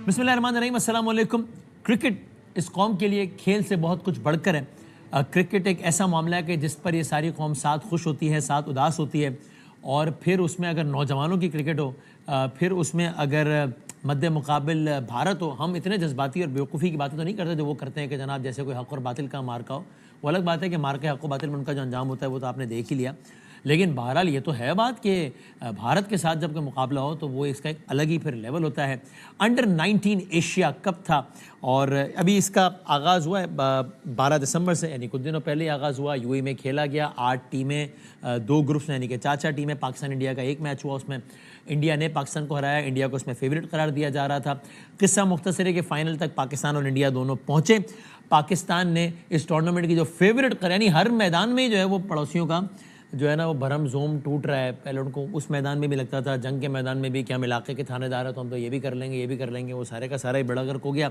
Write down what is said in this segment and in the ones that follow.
बिस्मिल्लाहिर्रहमानिर्रहीम, अस्सलाम वालेकुम। क्रिकेट इस कौम के लिए खेल से बहुत कुछ बढ़कर है। क्रिकेट एक ऐसा मामला है कि जिस पर ये सारी कौम साथ खुश होती है, साथ उदास होती है। और फिर उसमें अगर नौजवानों की क्रिकेट हो, फिर उसमें अगर मद्दे मुकाबिल भारत हो, हम इतने जज्बाती और बेवकूफ़ी की बातें तो नहीं करते जो वो करते हैं कि जनाब जैसे कोई हक़ और बातिल का मार्का हो। वो अलग बात है कि मार के हक़ और बातिल में उनका जो अंजाम होता है वो तो आपने देख ही लिया। लेकिन बहरहाल ये तो है बात कि भारत के साथ जब कोई मुकाबला हो तो वो इसका एक अलग ही फिर लेवल होता है। अंडर 19 एशिया कप था और अभी इसका आगाज़ हुआ है 12 दिसंबर से, यानी कुछ दिनों पहले ही आगाज़ हुआ। यूएई में खेला गया। 8 टीमें, 2 ग्रुप्स में, यानी कि 4 टीमें। पाकिस्तान इंडिया का एक मैच हुआ, उसमें इंडिया ने पाकिस्तान को हराया। इंडिया को उसमें फेवरेट करार दिया जा रहा था। किस्सा मुख्तसर है कि फ़ाइनल तक पाकिस्तान और इंडिया दोनों पहुँचे। पाकिस्तान ने इस टूर्नामेंट की जो फेवरेट यानी हर मैदान में जो है वो पड़ोसियों का जो है ना वो भरम जोम टूट रहा है। पहले उनको उस मैदान में भी लगता था, जंग के मैदान में भी, कि हम इलाके के थानेदार हैं तो हम तो ये भी कर लेंगे, ये भी कर लेंगे। वो सारे का सारा ही बड़ा गर्क हो गया।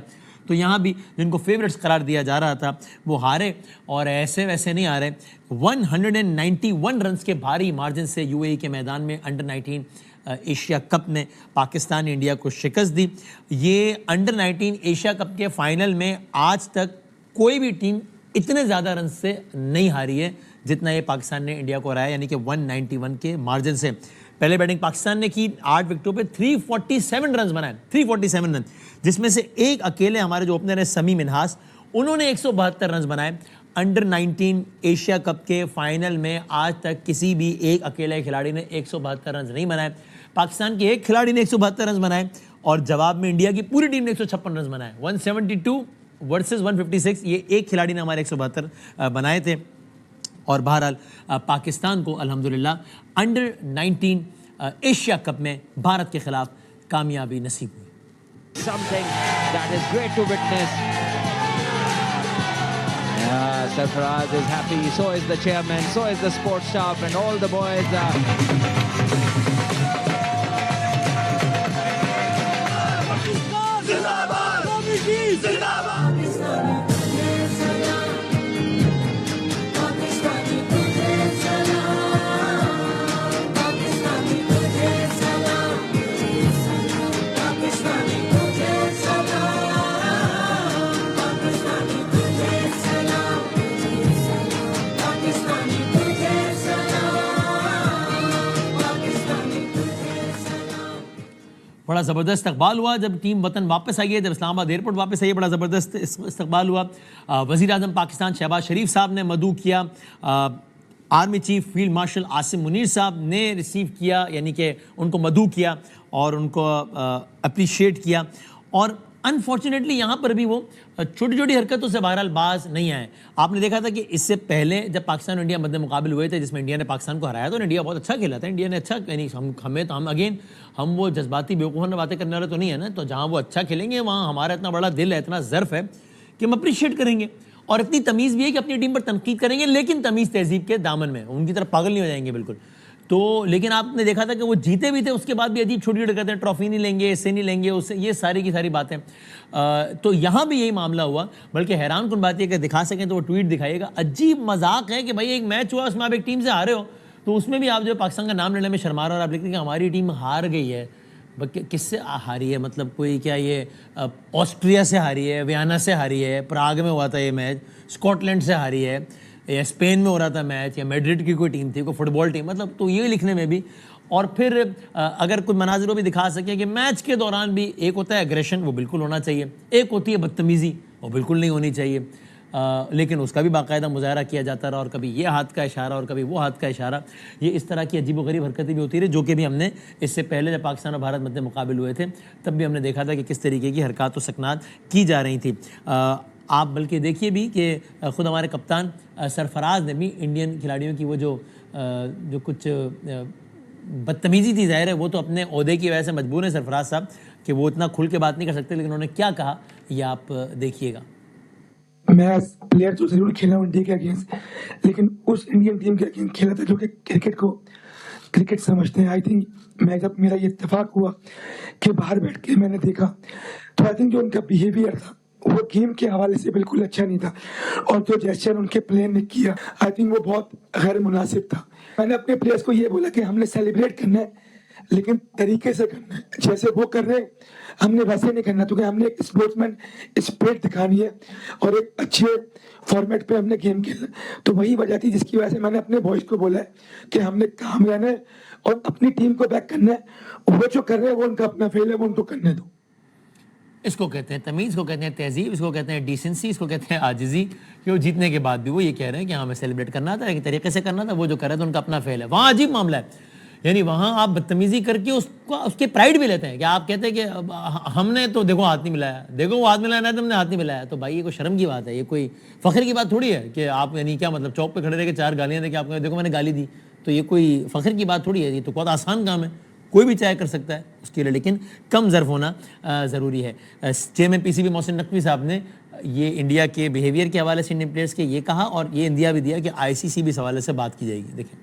तो यहाँ भी जिनको फेवरेट्स करार दिया जा रहा था वो हारे, और ऐसे वैसे नहीं आ रहे। 191 रन के भारी मार्जिन से यूएई के मैदान में अंडर 19 एशिया कप ने पाकिस्तान ने इंडिया को शिकस्त दी। ये अंडर 19 एशिया कप के फाइनल में आज तक कोई भी टीम इतने ज़्यादा रन से नहीं हारी है जितना ये पाकिस्तान ने इंडिया को हराया, यानी कि 191 के मार्जिन से। पहले बैटिंग पाकिस्तान ने की, 8 विकेटों पे 347 रन बनाए, 347 रन, जिसमें से एक अकेले हमारे जो ओपनर है समी मिन्हास, उन्होंने 172 रन बनाए। अंडर 19 एशिया कप के फाइनल में आज तक किसी भी एक अकेले खिलाड़ी ने 172 रन नहीं बनाए। पाकिस्तान के एक खिलाड़ी ने 172 रन बनाए और जवाब में इंडिया की पूरी टीम ने 156 रन बनाए। 172 वर्सेस 156, ये एक खिलाड़ी ने हमारे 172 बनाए थे। और बहरहाल पाकिस्तान को अल्हम्दुलिल्लाह अंडर 19 एशिया कप में भारत के खिलाफ कामयाबी नसीब हुई। Something that is great to witness. Sarfaraz is happy, so is the chairman, so is the sports staff and all the boys. बड़ा ज़बरदस्त इस्तकबाल हुआ जब टीम वतन वापस आई है, जब इस्लामाबाद एयरपोर्ट वापस आई है, बड़ा ज़बरदस्त इस्तकबाल हुआ। वज़ीर आज़म पाकिस्तान शहबाज शरीफ साहब ने मदू किया। Army chief field marshal Asim Munir साहब ने रिसीव किया, यानी कि उनको मदू किया और उनको अप्रिशिएट किया। और अनफॉर्चुनेटली यहाँ पर भी वो छोटी छोटी हरकतों से बहरहाल बाज नहीं आए। आपने देखा था कि इससे पहले जब पाकिस्तान और इंडिया मध्य मुकाबले हुए थे, जिसमें इंडिया ने पाकिस्तान को हराया, तो इंडिया बहुत अच्छा खेला था। इंडिया ने अच्छा, यानी हम वो जज्बाती बेवकूफ़ाना बातें करने वाले तो नहीं है ना। तो जहाँ वो अच्छा खेलेंगे वहाँ हमारा इतना बड़ा दिल है, इतना ज़र्फ़ है कि हम अप्रिशिएट करेंगे। और इतनी तमीज़ भी है कि अपनी टीम पर तनकीद करेंगे, लेकिन तमीज़ तहजीब के दामन में, उनकी तरफ पागल नहीं हो जाएंगे बिल्कुल। तो लेकिन आपने देखा था कि वो जीते भी थे, उसके बाद भी अजीब छोटी छोटी करते हैं, ट्रॉफी नहीं लेंगे, इससे नहीं लेंगे, उससे, ये सारी की सारी बातें। तो यहाँ भी यही मामला हुआ। बल्कि हैरान कुन बात यह कि दिखा सकें तो वो ट्वीट दिखाइएगा। अजीब मजाक है कि भाई एक मैच हुआ, उसमें आप एक टीम से हारे हो, तो उसमें भी आप जो पाकिस्तान का नाम लेने में शर्मा रहे हो और आप लिखते हैं कि हमारी टीम हार गई है। किससे हारी है? मतलब कोई क्या ये ऑस्ट्रिया से हारी है, वियना से हारी है, प्राग में हुआ था ये मैच, स्कॉटलैंड से हारी है, या स्पेन में हो रहा था मैच, या मैड्रिड की कोई टीम थी, कोई फुटबॉल टीम, मतलब तो ये लिखने में भी। और फिर अगर कुछ मनाजिर भी दिखा सके कि मैच के दौरान भी एक होता है एग्रेशन, वो बिल्कुल होना चाहिए, एक होती है बदतमीज़ी, वो बिल्कुल नहीं होनी चाहिए। लेकिन उसका भी बाकायदा मुजाहरा किया जाता रहा, और कभी ये हाथ का इशारा और कभी वो हाथ का इशारा, ये इस तरह की अजीब-व-गरीब हरकतें भी होती रही, जो कि भी हमने इससे पहले जब पाकिस्तान और भारत मध्य मुकाबले हुए थे तब भी हमने देखा था कि किस तरीके की हरकत व सकनात की जा रही थी। आप बल्कि देखिए भी कि ख़ुद हमारे कप्तान सरफराज ने भी इंडियन खिलाड़ियों की वो जो कुछ बदतमीज़ी थी, ज़ाहिर है वो तो अपने ओहदे की वजह से मजबूर है सरफराज साहब कि वो इतना खुल के बात नहीं कर सकते, लेकिन उन्होंने क्या कहा ये आप देखिएगा। मैं प्लेयर तो जरूर खेला हूँ इंडिया के अगेंस्ट, लेकिन उस इंडियन टीम के अगेंस्ट खेला था जो कि क्रिकेट समझते हैं। आई थिंक मैं जब मेरा ये इत्तेफाक हुआ कि बाहर बैठ के मैंने देखा, तो आई थिंक जो उनका बिहेवियर था वो गेम के हवाले से बिल्कुल अच्छा नहीं था, और जो जेस्चर उनके प्लेयर ने किया आई थिंक वो बहुत गैर मुनासिब था। मैंने अपने प्लेयर्स को ये बोला कि हमने सेलिब्रेट करना है, लेकिन तरीके से करना है। जैसे वो कर रहे हैं हमने वैसे नहीं करना, क्योंकि हमने एक स्पोर्ट्समैन स्पिरिट दिखानी है और एक अच्छे फॉर्मेट पे हमने गेम खेलना है। तो वही वजह थी जिसकी वजह से मैंने अपने बॉयज को बोला है कि हमने काम रहना है और अपनी टीम को बैक करना है। वो जो कर रहे हैं वो उनका अपना फेल है, वो उनको करने दो। इसको कहते हैं तमीज़, इसको कहते हैं तहजीब, इसको कहते हैं डिसेंसी, इसको कहते हैं आजिज़ी। कि वो जीतने के बाद भी वो ये कह रहे हैं कि हाँ हमें सेलिब्रेट करना था, एक तरीके से करना था, वो जो कर रहे थे उनका अपना फेल है। वहाँ अजीब मामला है, यानी वहाँ आप बदतमीज़ी करके उसको उसके प्राइड भी लेते हैं कि आप कहते हैं कि हमने तो देखो हाथ नहीं मिलाया, देखो वो हाथ मिलाया, तुमने हाथ नहीं मिलाया। तो भाई ये कोई शर्म की बात है, ये कोई फ़ख्र की बात थोड़ी है कि आप यानी क्या मतलब चौक पे खड़े रह के 4 गालियाँ दे के आपको देखो मैंने गाली दी। तो ये कोई फ़ख्र की बात थोड़ी है, ये तो बहुत आसान काम है, कोई भी चाहे कर सकता है उसके लिए, लेकिन कम ज़र्फ होना ज़रूरी है। चेयरमैन पीसीबी मोहसिन नकवी साहब ने ये इंडिया के बिहेवियर के हवाले से इंडियन प्लेयर्स के ये कहा और ये इंडिया भी दिया कि आईसीसी भी इस हवाले से बात की जाएगी। देखें,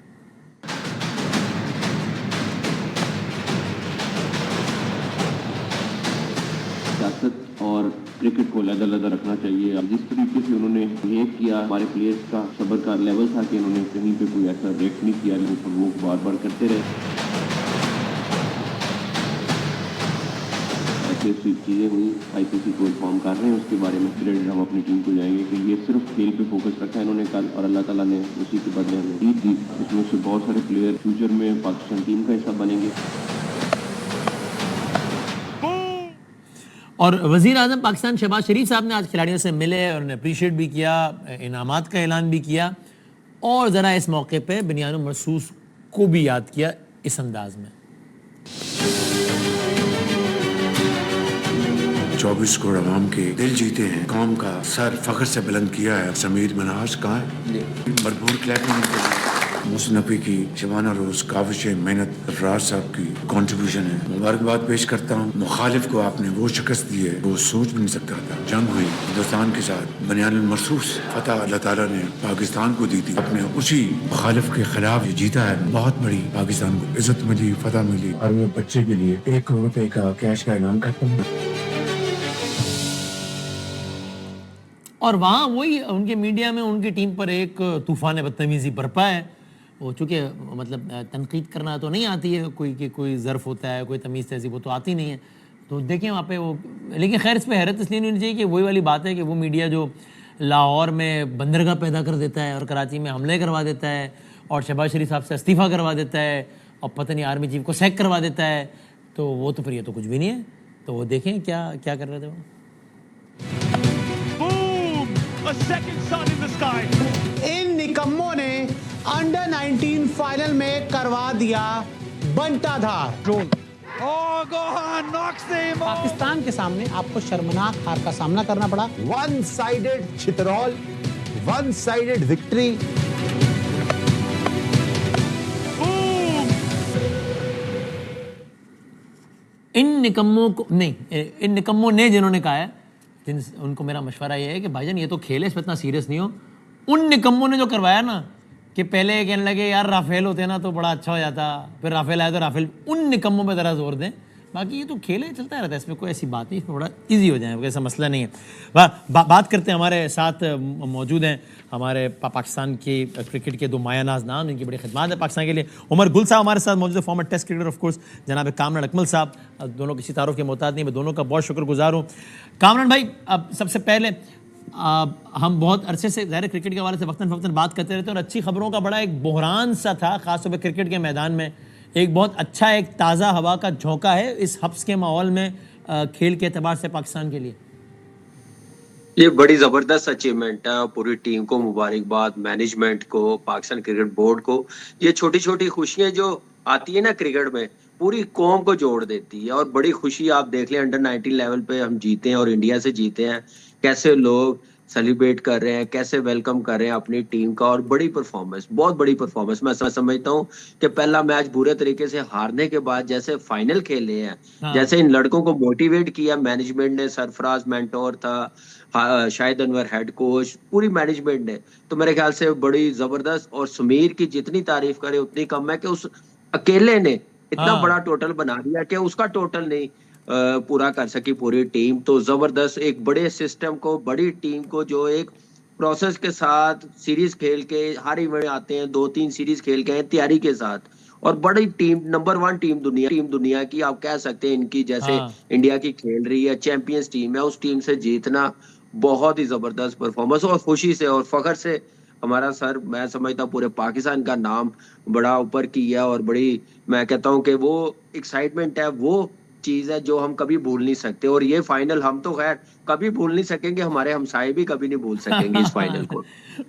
सियासत और क्रिकेट को अलग-अलग रखना चाहिए। अब जिस तरीके से उन्होंने बिहेव किया, हमारे प्लेयर्स का सब्र का लेवल था कि उन्होंने कहीं पे कोई ऐसा रिएक्ट नहीं किया, लेकिन वो बार-बार करते रहे। ऐसी चीज़ें हुई, आईसीसी को इन्फॉर्म कर रहे हैं, उसके बारे में क्रेडिट हम अपनी टीम को जाएंगे कि ये सिर्फ खेल पे फोकस रखा है इन्होंने कल, और अल्लाह ताला ने उसी के बदले हमें जीत दी। इसमें से बहुत सारे प्लेयर फ्यूचर में पाकिस्तान टीम का हिस्सा बनेंगे। और वज़ीर आज़म पाकिस्तान शहबाज शरीफ साहब ने आज खिलाड़ियों से मिले और उन्हें अप्रिशिएट भी किया, इनामात का ऐलान भी किया और ज़रा इस मौके पे बिनियानुल मरसूस को भी याद किया इस अंदाज में। 24 करोड़ आवाम के दिल जीते हैं, कौम का सर फख्र से बुलंद किया है। समीर मनाज कहाँ है? भरपूर क्लैपिंग मोहसिन नकवी की शबाना रोज काविश मेहनत राज साहब की कंट्रीब्यूशन है। मुबारकबाद पेश करता हूँ। मुखालिफ को आपने वो शिकस्त दी है वो सोच भी नहीं सकता था। जंग हुई हिंदुस्तान के साथ, बिनियानुल मरसूस फतह अल्लाह ताला ने पाकिस्तान को दी थी, अपने उसी मुखालिफ के खिलाफ जीता है। बहुत बड़ी पाकिस्तान को इज्जत मिली, फतह मिली। और वो बच्चे के लिए 1 करोड़ रुपए का कैश का इनाम करता हूँ। और वहाँ वही उनके मीडिया में उनकी टीम पर एक तूफान बदतमीज़ी बरपा है। वो चूँकि मतलब तनकीद करना तो नहीं आती है, कोई ज़र्फ़ होता है, कोई तमीज़ तहज़ीब वो तो आती नहीं है। तो देखें वहाँ पे वो, लेकिन खैर इस पर हैरत इसलिए नहीं होनी चाहिए कि वही वाली बात है कि वो मीडिया जो लाहौर में बंदरगाह पैदा कर देता है और कराची में हमले करवा देता है और शहबाज शरीफ साहब से इस्तीफ़ा करवा देता है और पता नहीं आर्मी चीफ को सैक करवा देता है, तो वो तो फिर ये तो कुछ भी नहीं है। तो वो देखें क्या क्या कर रहे थे वो। A second sun in the sky. इन निकम्मों ने अंडर 19 फाइनल में करवा दिया बंटाधार। पाकिस्तान के सामने आपको शर्मनाक हार का सामना करना पड़ा। वन साइडेड चितरौल, वन साइडेड विक्ट्री। इन निकम्मों ने जिन्होंने कहा है, उनको मेरा मशवरा ये है कि भाईजान ये तो खेल है, इस पर इतना सीरियस नहीं हो। उन निकम्मों ने जो करवाया ना कि पहले कहने लगे यार राफेल होते ना तो बड़ा अच्छा हो जाता, फिर राफेल आया तो राफेल, उन निकम्मों पे ज़रा जोर दें। बाकी ये तो खेल है, चलता रहता है, इसमें कोई ऐसी बात नहीं, इसमें बड़ा ईजी हो जाए, ऐसा मसला नहीं है। बात करते हैं, हमारे साथ मौजूद हैं हमारे पाकिस्तान की क्रिकेट के 2 मायानाज नाम, इनकी बड़ी खिदमत है पाकिस्तान के लिए। उमर गुल साहब हमारे साथ मौजूद है, former test cricketer of course, जनाब कामरान अकमल साहब, दोनों किसी तारुफ के मोहताज नहीं, मैं दोनों का बहुत शुक्रगुजार हूँ। कामरान भाई, अब सबसे पहले हम बहुत अरसे से ज़ाहिर क्रिकेट के हवाले से वक्तन फ़क्तन बात करते रहते हैं और अच्छी खबरों का बड़ा एक बहरान सा था, ख़ासतौर पर क्रिकेट के मैदान में एक बहुत अच्छा एक ताज़ा हवा का झोंका है इस हब्स के माहौल में खेल के एतबार से पाकिस्तान के लिए। ये बड़ी ज़बरदस्त अचीवमेंट है, पूरी टीम को मुबारकबाद, मैनेजमेंट को, पाकिस्तान क्रिकेट बोर्ड को। ये छोटी छोटी खुशियां जो आती है ना क्रिकेट में, पूरी कौम को जोड़ देती है और बड़ी खुशी आप देख लें अंडर 19 लेवल पे हम जीते हैं और इंडिया से जीते हैं, कैसे लोग सेलिब्रेट कर रहे हैं, कैसे वेलकम कर रहे हैं अपनी टीम का। और बड़ी परफॉर्मेंस, बहुत बड़ी परफॉर्मेंस। मैं समझता हूँ कि पहला मैच बुरे तरीके से हारने के बाद जैसे फाइनल खेले हैं, जैसे इन लड़कों को मोटिवेट किया मैनेजमेंट ने, सरफराज मेंटोर था, शाहिद अनवर हेड कोच, पूरी मैनेजमेंट ने, तो मेरे ख्याल से बड़ी जबरदस्त। और समीर की जितनी तारीफ करे उतनी कम है कि उस अकेले ने इतना बड़ा टोटल बना दिया कि उसका टोटल नहीं पूरा कर सकी पूरी टीम। तो जबरदस्त, एक बड़े सिस्टम को, बड़ी टीम को जो एक प्रोसेस के साथ सीरीज खेल के हर इवेंट आते हैं, 2-3 सीरीज खेल के हैं तैयारी के साथ, और बड़ी टीम, नंबर 1 टीम दुनिया की आप कह सकते हैं इनकी, जैसे हाँ। इंडिया की खेल रही है, चैंपियंस टीम है, उस टीम से जीतना बहुत ही जबरदस्त परफॉर्मेंस और खुशी से और फखर से हमारा सर, मैं समझता हूँ पूरे पाकिस्तान का नाम बड़ा ऊपर किया। और बड़ी, मैं कहता हूँ कि वो एक्साइटमेंट है, वो चीज है जो हम कभी भूल नहीं सकते। और ये फाइनल हम तो खैर कभी भूल नहीं सकेंगे, हमारे हमसाये भी कभी नहीं भूल सकेंगे इस फाइनल को।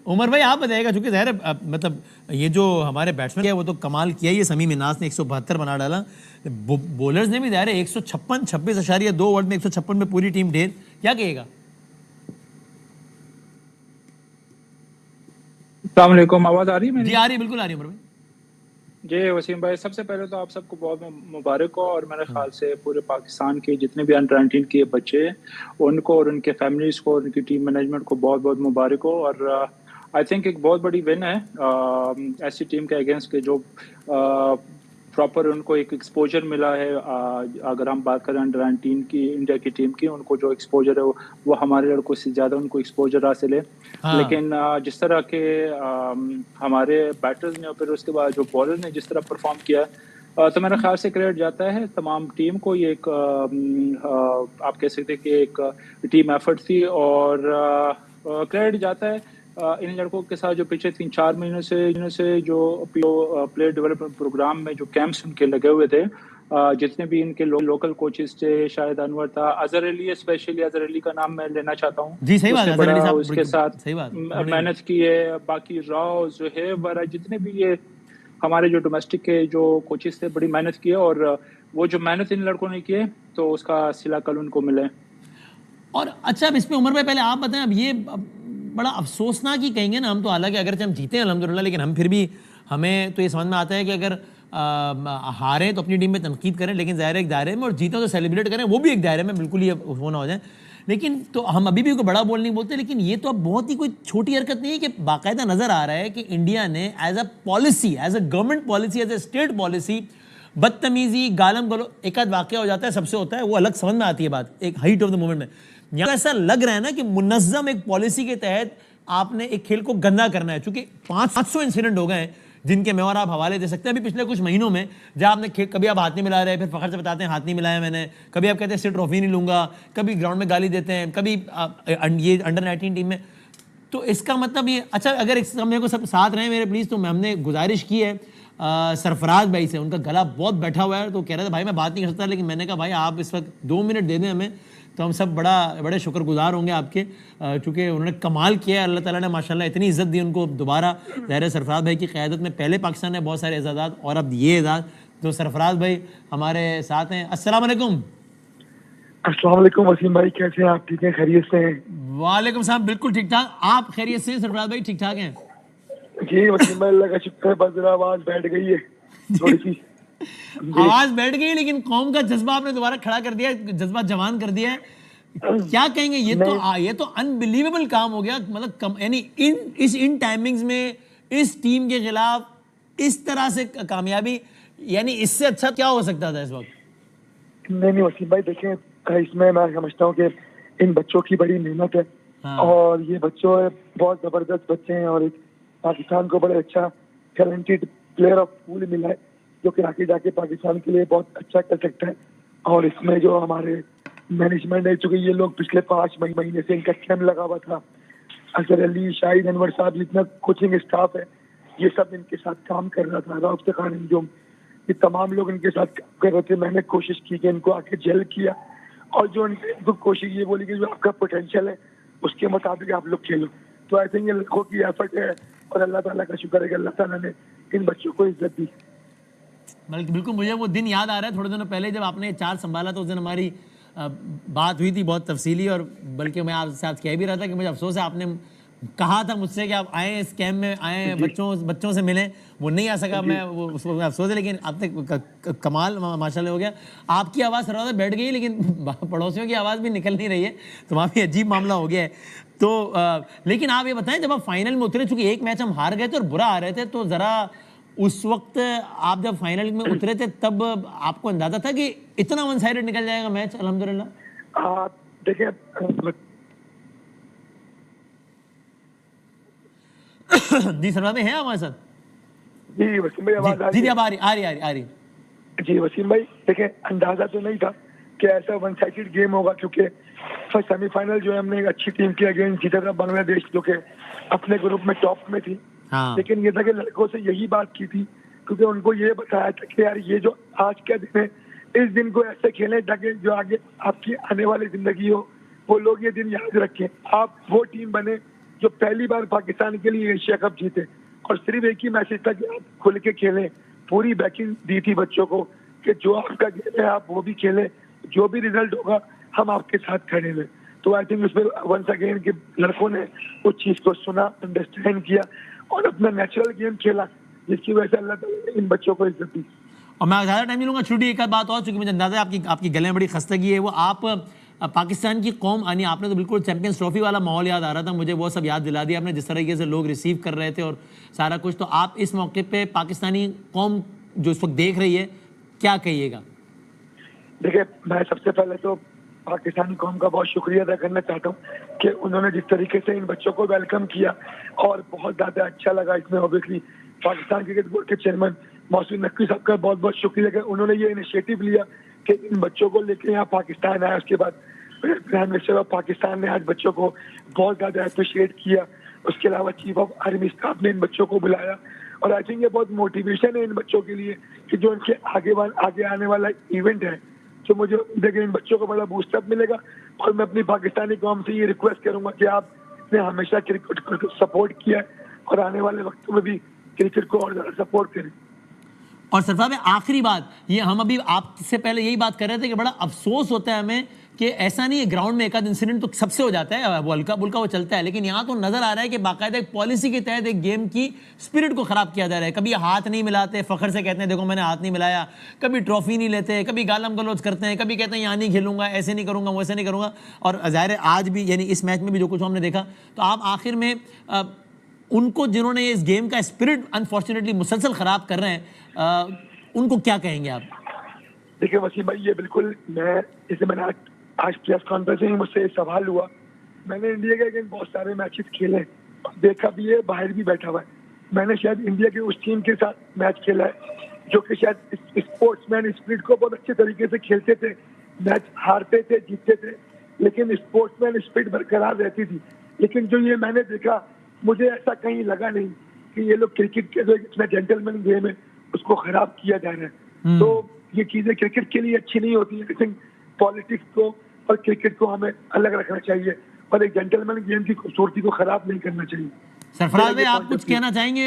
उमर भाई आप बताइएगा, क्योंकि ज़ाहिर है मतलब ये जो हमारे बैट्समैन है वो तो कमाल किया ही है। समी मिन्हास ने 172 बना डाला, बॉलर्स ने भी ज़ाहिर है 156, 26.2 ओवर में 156 में पूरी टीम ढेर। क्या कहेगा? अस्सलाम वालेकुम, आवाज़ आ रही है मेरी? जी आ रही है, बिल्कुल आ रही है उमर भाई। जी वसीम भाई, सबसे पहले तो आप सबको बहुत मुबारक हो, और मेरे ख्याल से पूरे पाकिस्तान के जितने भी अंडर 19 के बच्चे हैं उनको और उनके फैमिलीज़ को और उनकी टीम मैनेजमेंट को बहुत बहुत मुबारक हो। और आई थिंक एक बहुत बड़ी विन है ऐसी टीम के अगेंस्ट के जो प्रॉपर उनको एक एक्सपोजर मिला है। अगर हम बात करें अंडर 19 की इंडिया की टीम की, उनको जो एक्सपोजर है वो हमारे लड़कों से ज़्यादा उनको एक्सपोजर हासिल है। हाँ। लेकिन जिस तरह के हमारे बैटर्स ने और फिर उसके बाद जो बॉलर ने जिस तरह परफॉर्म किया, तो मेरे ख्याल से क्रेडिट जाता है तमाम टीम को। ये एक आप कह सकते हैं कि एक टीम एफर्ट थी, और क्रेडिट जाता है इन लड़कों के साथ जो पिछले 3-4 महीनों से जो प्लेयर डेवलपमेंट प्रोग्राम में जो कैंप्स उनके लगे हुए थे, जितने भी इनके लोकल कोचेस थे, शायद अनवर था, अजहर अली, स्पेशली अजहर अली का नाम मैं लेना चाहता हूँ। जी सही बात है, अजहर अली साहब उसके साथ सही बात, मेहनत की है। बाकी राव, जुहैब वगैरह जितने भी ये हमारे जो डोमेस्टिक के जो कोचेस थे, बड़ी मेहनत की है, और वो जो मेहनत इन लड़कों ने की है तो उसका सिला कल उनको मिले। और अच्छा, अब इसमें उमर भाई पहले आप बताएं, अब ये बड़ा अफसोसनाक ही कहेंगे ना हम तो, हालांकि अगरचे हम जीते हैं अल्हम्दुलिल्लाह, लेकिन हम फिर भी, हमें तो ये समझ में आता है कि अगर हारें तो अपनी टीम में तनकीद करें, लेकिन ज़ाहिर है एक दायरे में, और जीतें तो सेलिब्रेट करें, वो भी एक दायरे में, बिल्कुल ही वो ना हो जाए। लेकिन तो हम अभी भी कोई बड़ा बोल नहीं बोलते, लेकिन ये तो अब बहुत ही कोई छोटी हरकत नहीं है कि बाकायदा नज़र आ रहा है कि इंडिया ने as a policy, as a government policy, as a state policy, बदतमीजी, गालम गलो, एक आध वाक़या हो जाता है, सबसे होता है, वो अलग समझ में आती है बात एक हाइट ऑफ द मोमेंट में। यहाँ ऐसा लग रहा है ना कि मुनज़्ज़म एक पॉलिसी के तहत आपने एक खेल को गंदा करना है, चूंकि 500 इंसिडेंट हो गए हैं जिनके मैं और आप हवाले दे सकते हैं अभी पिछले कुछ महीनों में, जहां आपने कभी आप हाथ नहीं मिला रहे, फिर फखर से बताते हैं हाथ नहीं मिलाया मैंने, कभी आप कहते हैं सिर्फ ट्रॉफी नहीं लूंगा, कभी ग्राउंड में गाली देते हैं, कभी ये अंडर 19 टीम में। तो इसका मतलब ये, अच्छा अगर इस समय को सब साथ रहे मेरे प्लीज़, तो हमने गुजारिश की है सरफराज भाई से, उनका गला बहुत बैठा हुआ है, तो कह रहे थे भाई मैं बात नहीं कर सकता, लेकिन मैंने कहा भाई आप इस वक्त 2 मिनट दे दें हमें, तो हम सब बड़े शुक्रगुजार होंगे आपके, चूँकि उन्होंने कमाल किया है, अल्लाह ताला ने माशाल्लाह इतनी इज्जत दी उनको दोबारा। ज़ाहिर सरफराज भाई की क़यादत में पहले पाकिस्तान ने बहुत सारे एजाज़ात, और अब ये एजाज़, तो सरफराज भाई हमारे साथ हैं। अस्सलाम वालेकुम। अस्सलाम वालेकुम वसीम भाई, कैसे हैं आप? ठीक हैं, खैरियत से हैं? वालेकुम सलाम, बिल्कुल ठीक ठाक, आप खैरियत से हैं सरफराज भाई? ठीक ठाक हैं जी वसीम भाई, अल्लाह का शुक्र है, बस जरा आवाज़ बैठ गई है थोड़ी सी। आवाज़ बैठ गई, लेकिन कौम का जज्बा आपने दोबारा खड़ा कर दिया, जज्बा जवान कर दिया है। क्या कहेंगे? ये तो अनबिलीवेबल काम हो गया, मतलब यानी इन टाइमिंग्स में इस टीम के खिलाफ इस तरह से कामयाबी, यानी इससे अच्छा क्या हो सकता था इस वक्त? नहीं वसीम भाई, देखें इसमें मैं समझता हूँ कि इन बच्चों की बड़ी मेहनत है। हाँ। और ये बच्चों बहुत जबरदस्त बच्चे हैं, और एक पाकिस्तान को बड़े अच्छा टैलेंटेड प्लेयर ऑफ पूल मिला है, जो कि आगे जाके पाकिस्तान के लिए बहुत अच्छा कर सकता है। और इसमें जो हमारे मैनेजमेंट है, चूंकि ये लोग पिछले 5 महीने से इनका कैंप लगा हुआ था, अजहर अली, शाहिद अनवर साहब, जितना कोचिंग स्टाफ है, ये सब इनके साथ काम कर रहा था, राउफ खान अंजुम, ये तमाम लोग इनके साथ काम कर रहे थे। मैंने कोशिश की कि इनको आके जेल किया, और जो इनको कोशिश ये बोली कि जो आपका पोटेंशियल है उसके मुताबिक आप लोग खेलो। तो आई थिंक ये लड़कों की एफर्ट है, और अल्लाह ताला का शुक्र है कि अल्लाह ताला ने इन बच्चों को इज्जत दी। बिल्कुल, मुझे वो दिन याद आ रहा है थोड़े दिनों पहले जब आपने 4 संभाला, तो उस दिन हमारी बात हुई थी बहुत तफसीली, और बल्कि मैं आपके साथ कह भी रहा था कि मुझे अफसोस है, आपने कहा था मुझसे कि आप आए इस कैम्प में, आए बच्चों से मिलें, वो नहीं आ सका, मैं वो उसको अफसोस है, लेकिन अब तक कमाल माशाल्लाह हो गया। आपकी आवाज़ थोड़ा बैठ गई, लेकिन पड़ोसियों की आवाज़ भी निकल नहीं रही है, तो वहाँ भी अजीब मामला हो गया है। तो लेकिन आप ये बताएं, जब आप फाइनल में उतरे, चूँकि एक मैच हम हार गए थे और बुरा आ रहे थे, तो ज़रा उस वक्त आप जब फाइनल में उतरे थे, तब आपको अंदाजा था कि इतना वन साइडेड निकल जाएगा मैच? अल्हम्दुलिल्लाह देखिए जी सरफराज है हमारे साथ? जी वसीम भाई आवाज आ जी रही जी, है? अब आ रही। जी वसीम भाई देखिए, अंदाजा तो नहीं था कि ऐसा वन साइडेड गेम होगा, क्योंकि फर्स्ट सेमीफाइनल जो है हमने एक अच्छी टीम के अगेंस्ट जीता था, बांग्लादेश, जो कि अपने ग्रुप में टॉप में थी। हाँ। लेकिन ये था कि लड़कों से यही बात की थी, क्योंकि उनको ये बताया था कि यार ये जो आज का दिन है, इस दिन को ऐसे खेलें ताकि जो आगे आपकी आने वाली जिंदगी हो वो लोग ये दिन याद रखें। आप वो टीम बने जो पहली बार पाकिस्तान के लिए एशिया कप जीते, और सिर्फ एक ही मैसेज था कि आप खुल के खेलें। पूरी बैकिंग दी थी बच्चों को कि जो आपका गेम है आप वो भी खेलें, जो भी रिजल्ट होगा हम आपके साथ खड़े हैं। तो आई थिंक उसमें वंस अगेन के लड़कों ने उस चीज को सुना, अंडरस्टैंड किया और अपना नेचुरल गेम खेला, जिसकी वजह से अल्लाह ताला ने इन बच्चों को इज्जत दी। और मैं ज़्यादा टाइम नहीं लूँगा, छुट्टी एक आध बात और, चूंकि मुझे अंदाजा है आपकी गले में बड़ी खस्तगी है। वो आप पाकिस्तान की कौम यानी आपने तो बिल्कुल चैंपियंस ट्रॉफी वाला माहौल याद आ रहा था मुझे, वो सब याद दिला दिया आपने, जिस तरीके से लोग रिसीव कर रहे थे और सारा कुछ। तो आप इस मौके पे पाकिस्तानी कौम जो इस वक्त देख रही है, क्या कहिएगा? देखिए, मैं सबसे पहले तो पाकिस्तानी कौम का बहुत शुक्रिया अदा करना चाहता हूँ कि उन्होंने जिस तरीके से इन बच्चों को वेलकम किया, और बहुत ज़्यादा अच्छा लगा इसमें। ऑब्वियसली पाकिस्तान क्रिकेट बोर्ड के चेयरमैन मौसूद नकवी साहब का बहुत बहुत शुक्रिया कि उन्होंने ये इनिशिएटिव लिया कि इन बच्चों को लेकर यहाँ पाकिस्तान आया। उसके बाद प्राइम मिनिस्टर ऑफ पाकिस्तान ने आज बच्चों को बहुत ज़्यादा अप्रिशिएट किया। उसके अलावा चीफ ऑफ आर्मी स्टाफ ने इन बच्चों को बुलाया, और आई थिंक ये बहुत मोटिवेशन है इन बच्चों के लिए कि जो इनके आगे आने वाला इवेंट है, तो मुझे देखिए इन बच्चों को बड़ा बूस्टअप मिलेगा। और मैं अपनी पाकिस्तानी कौम से ये रिक्वेस्ट करूंगा कि आपने हमेशा क्रिकेट को सपोर्ट किया है और आने वाले वक्तों में भी क्रिकेट को और ज़्यादा सपोर्ट करें। और सरफराज भाई, आखिरी बात, ये हम अभी आपसे पहले यही बात कर रहे थे कि बड़ा अफसोस होता है हमें कि ऐसा नहीं है, ग्राउंड में एक आध इंसिडेंट तो सबसे हो जाता है, वो हल्का बुल्का वो चलता है, लेकिन यहाँ तो नजर आ रहा है कि बाकायदा एक पॉलिसी के तहत एक गेम की स्पिरिट को खराब किया जा रहा है। कभी हाथ नहीं मिलाते, फखर से कहते हैं देखो मैंने हाथ नहीं मिलाया, कभी ट्रॉफी नहीं लेते, कभी गालम गलौज करते हैं, कभी कहते हैं यहाँ नहीं खेलूंगा, ऐसे नहीं करूंगा, वैसे नहीं करूंगा। और ज़ाहिर है आज भी यानी इस मैच में भी जो कुछ हमने देखा, तो आप आखिर में उनको जिन्होंने इस गेम का स्पिरिट अनफॉर्चुनेटली मुसलसल खराब कर रहे हैं, उनको क्या कहेंगे आप? देखिए वसीम भाई, ये बिल्कुल मैंने आज प्रेस कॉन्फ्रेंस में मुझसे सवाल हुआ। मैंने इंडिया के अगेंस्ट बहुत सारे मैचेस खेले, देखा भी है, बाहर भी बैठा हुआ है। मैंने शायद इंडिया की उस टीम के साथ मैच खेला है जो कि शायद स्पोर्ट्समैन स्पिरिट को बहुत अच्छे तरीके से खेलते थे, मैच हारते थे, जीतते थे, लेकिन स्पोर्ट्समैन स्पिरिट बरकरार रहती थी। लेकिन जो ये मैंने देखा, मुझे ऐसा कहीं लगा नहीं कि ये लोग क्रिकेट के जो इतना जेंटलमैन गेम है उसको खराब किया जा रहा है। तो ये चीजें क्रिकेट के लिए अच्छी नहीं होती है। आई थिंक पॉलिटिक्स को और क्रिकेट को हमें अलग रखना चाहिए और एक जेंटलमैन गेम की खूबसूरती को खराब नहीं करना चाहिए। सरफराज भाई, आप कुछ कहना चाहेंगे?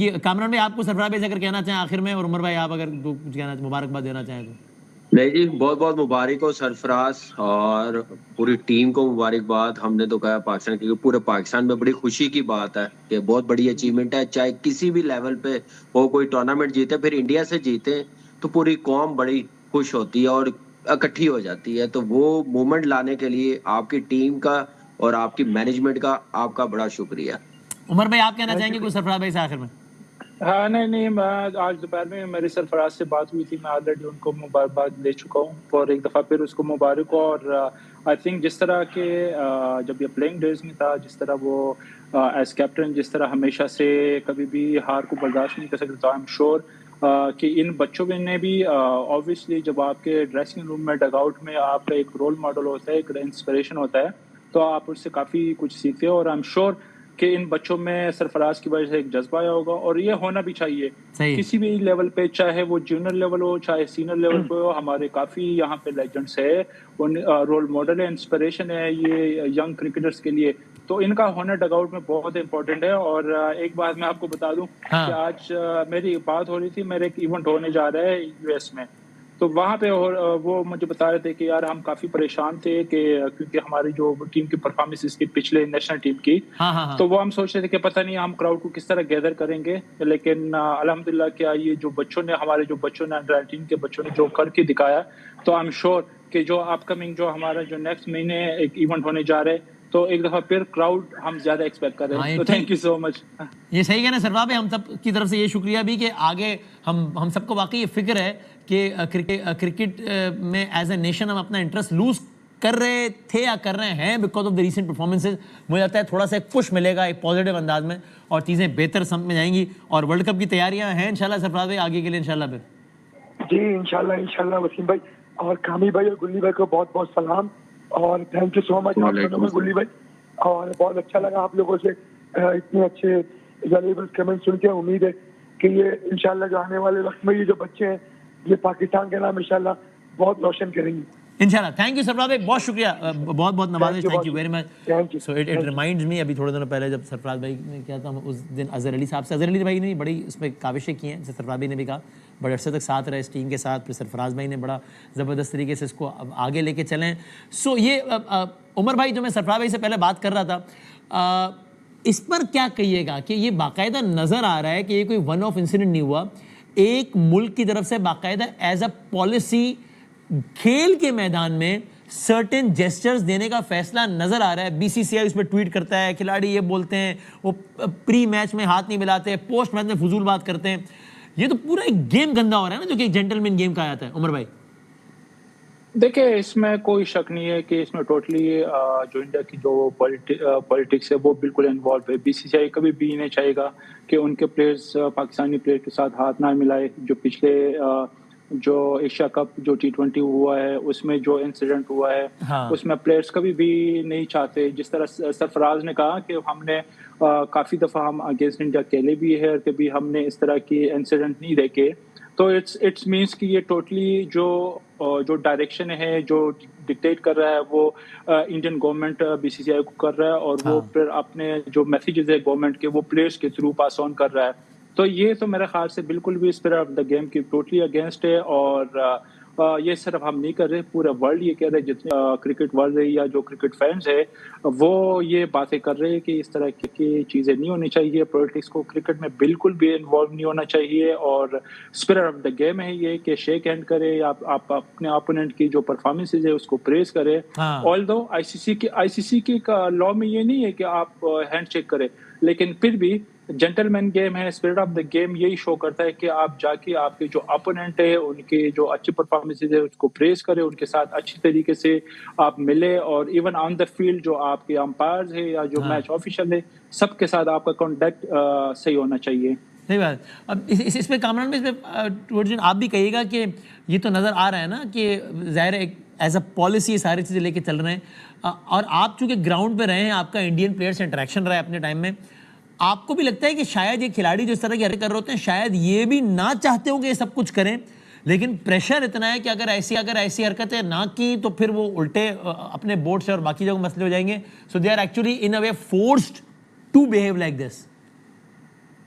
ये कामरान भाई, आपको सरफराज भाई अगर कहना चाहें आखिर में, और उमर भाई आप अगर कुछ कहना, मुबारकबाद देना चाहें तो। नहीं जी, बहुत बहुत मुबारक हो सरफराज और पूरी टीम को मुबारकबाद। हमने तो कहा पाकिस्तान के पूरे पाकिस्तान में बड़ी खुशी की बात है कि बहुत बड़ी अचीवमेंट है, चाहे किसी भी लेवल पे वो कोई टूर्नामेंट जीते, फिर इंडिया से जीते तो पूरी कौम बड़ी खुश होती है और इकट्ठी हो जाती है। तो वो मोमेंट लाने के लिए आपकी टीम का और आपकी मैनेजमेंट का आपका बड़ा शुक्रिया। उमर भाई, आप कहना चाहेंगे कुछ सरफराज भाई से आखिर में? हाँ, नहीं, मैं आज दोपहर में मेरी सरफराज से बात हुई थी, मैं ऑलरेडी उनको मुबारकबाद दे चुका हूँ और एक दफ़ा फिर उसको मुबारक हो। और आई थिंक जिस तरह के जब ये प्लेइंग डेज में था, जिस तरह वो एज कैप्टन जिस तरह हमेशा से कभी भी हार को बर्दाश्त नहीं कर सकते, तो आई एम श्योर कि इन बच्चों ने भी ऑब्वियसली जब आपके ड्रेसिंग रूम में डगआउट में आपका एक रोल मॉडल होता है, एक इंस्पिरेशन होता है, तो आप उससे काफ़ी कुछ सीखते हो। और आई एम श्योर कि इन बच्चों में सरफराज की वजह से एक जज्बा आया होगा और ये होना भी चाहिए किसी भी लेवल पे, चाहे वो जूनियर लेवल हो चाहे सीनियर लेवल पे हो। हमारे काफ़ी यहाँ पे लेजेंड्स है, उन रोल मॉडल है, इंस्पिरेशन है ये यंग क्रिकेटर्स के लिए, तो इनका होना डगआउट में बहुत इंपॉर्टेंट है। और एक बात मैं आपको बता दूं कि आज मेरी बात हो रही थी, मेरे एक इवेंट होने जा रहा है यूएस में, तो वहाँ पे वो मुझे बता रहे थे कि यार हम काफ़ी परेशान थे कि क्योंकि हमारी जो टीम की परफॉर्मेंस इसकी पिछले नेशनल टीम की, तो वो हम सोच रहे थे कि पता नहीं हम क्राउड को किस तरह गैदर करेंगे, लेकिन अल्हम्दुलिल्लाह क्या ये जो बच्चों ने हमारे जो बच्चों ने अंडर 18 के बच्चों ने जो करके दिखाया, तो आई एम श्योर कि जो अपकमिंग जो हमारा जो नेक्स्ट महीने एक इवेंट होने जा रहे हैं, तो एक दफ़ा फिर क्राउड हम ज़्यादा एक्सपेक्ट कर रहे हैं। तो थैंक यू सो मच। ये सही कहना सरफराज भाई, हम सब की तरफ से ये शुक्रिया भी कि आगे हम सबको वाकई ये फिक्र है कि क्रिकेट में एज ए नेशन हम अपना इंटरेस्ट लूज कर रहे थे या कर रहे हैं because of the recent performances, मुझे लगता है थोड़ा सा एक पुश मिलेगा एक पॉजिटिव अंदाज में और चीज़ें बेहतर समझ में जाएंगी। और वर्ल्ड कप की तैयारियां हैं इंशाल्लाह सरफराज भाई आगे के लिए इंशाल्लाह। फिर जी इंशाल्लाह वसीम भाई और कामी भाई और गुल्ली भाई को बहुत बहुत सलाम और थैंक यू सो मच आप दोनों में गुल्ली भाई। और बहुत अच्छा लगा आप लोगों से इतने अच्छे वैल्यूएबल कमेंट सुन के। उम्मीद है कि ये इंशाल्लाह जो आने वाले वक्त में ये जो बच्चे हैं ये पाकिस्तान का नाम इंशाल्लाह बहुत रोशन करेंगे इंशाल्लाह। थैंक यू सरफराज भाई, बहुत शुक्रिया, बहुत बहुत नवाजिश, thank you very much. Thank you. So it reminds me, अभी थोड़े दिनों पहले जब सरफराज भाई ने किया था उस दिन अजहर अली साहब से, अजहर अली भाई ने बड़ी उसमें काविशें की हैं, जैसे सरफराज भाई ने भी कहा बड़े अरसे तक साथ रहे इस टीम के साथ, फिर सरफराज भाई ने बड़ा ज़बरदस्त तरीके से इसको अब आगे लेके चलें। सो ये उमर भाई जो मैं सरफराज भाई से पहले बात कर रहा था, इस पर क्या कहिएगा कि ये बाकायदा नज़र आ रहा है कि ये कोई वन ऑफ इंसिडेंट नहीं हुआ, एक मुल्क की तरफ से बाकायदा एज अ पॉलिसी खेल के मैदान में सर्टेन जेस्चर्स देने का फैसला नजर आ रहा है। बीसीसीआई उसमें ट्वीट करता है, खिलाड़ी ये बोलते हैं वो प्री मैच में हाथ नहीं मिलाते, पोस्ट मैच में फजूल बात करते हैं। ये तो पूरा एक गेम गंदा हो रहा है ना, जो कि एक जेंटलमैन गेम कहा जाता है। उमर भाई देखिए, इसमें कोई शक नहीं है कि इसमें टोटली जो इंडिया की जो पॉलिटिक्स है वो बिल्कुल इन्वॉल्व है। बीसीसीआई कभी भी नहीं चाहेगा कि उनके प्लेयर्स पाकिस्तानी प्लेयर के साथ हाथ ना मिलाए। जो पिछले जो एशिया कप जो T20 हुआ है उसमें जो इंसिडेंट हुआ है, हाँ। उसमें प्लेयर्स कभी भी नहीं चाहते, जिस तरह सरफराज ने कहा कि हमने काफ़ी दफ़ा हम अगेंस्ट इंडिया खेले भी है और कभी हमने इस तरह की इंसिडेंट नहीं देखे। तो इट्स मीन्स कि ये टोटली जो डायरेक्शन है, जो डिक्टेट कर रहा है वो इंडियन गवर्नमेंट बीसीसीआई को कर रहा है और हाँ। वो फिर अपने जो मैसेजेस है गवर्नमेंट के वो प्लेयर्स के थ्रू पास ऑन कर रहा है। तो ये तो मेरे ख्याल से बिल्कुल भी स्पिरिट ऑफ द गेम की टोटली अगेंस्ट है। और ये सिर्फ हम नहीं कर रहे, पूरा वर्ल्ड ये कह रहे हैं, जितने क्रिकेट वर्ल्ड है या जो क्रिकेट फैंस है वो ये बातें कर रहे हैं कि इस तरह की चीज़ें नहीं होनी चाहिए। पॉलिटिक्स को क्रिकेट में बिल्कुल भी इन्वॉल्व नहीं होना चाहिए और स्पिरिट ऑफ द गेम है ये कि शेक हैंड करे, आप अपने ओपोनेंट की जो परफॉर्मेंसेज है उसको प्रेज करें। ऑल्दो आईसीसी के लॉ में ये नहीं है कि आप हैंड शेक करें, लेकिन फिर भी जेंटलमैन गेम है, स्पिरिट ऑफ द गेम यही शो करता है कि आप जाके आपके जो अपोनेंट है उनके जो अच्छी परफॉर्मेंसेज है उसको प्रेज करें, उनके साथ अच्छी तरीके से आप मिले और इवन ऑन द फील्ड जो आपके अंपायर्स है या जो मैच ऑफिशियल है सबके साथ आपका कॉन्टेक्ट सही होना चाहिए। सही बात। अब इस पे कामरान में इसमें आप भी कहिएगा कि ये तो नज़र आ रहा है ना कि ज़ाहिर है एज अ पॉलिसी सारी चीज़ें लेके चल रहे हैं और आप चूँकि ग्राउंड पे रहे हैं, आपका इंडियन प्लेयर से इंटरेक्शन रहा है अपने टाइम में, आपको भी लगता है कि शायद ये खिलाड़ी जो इस तरह की हरकत कर रहे होते हैं शायद ये भी ना चाहते हो कि ये सब कुछ करें, लेकिन प्रेशर इतना है कि अगर ऐसी हरकतें ना की तो फिर वो उल्टे अपने बोर्ड से और बाकी जगह मसले हो जाएंगे। So they are actually in a way forced to behave like this.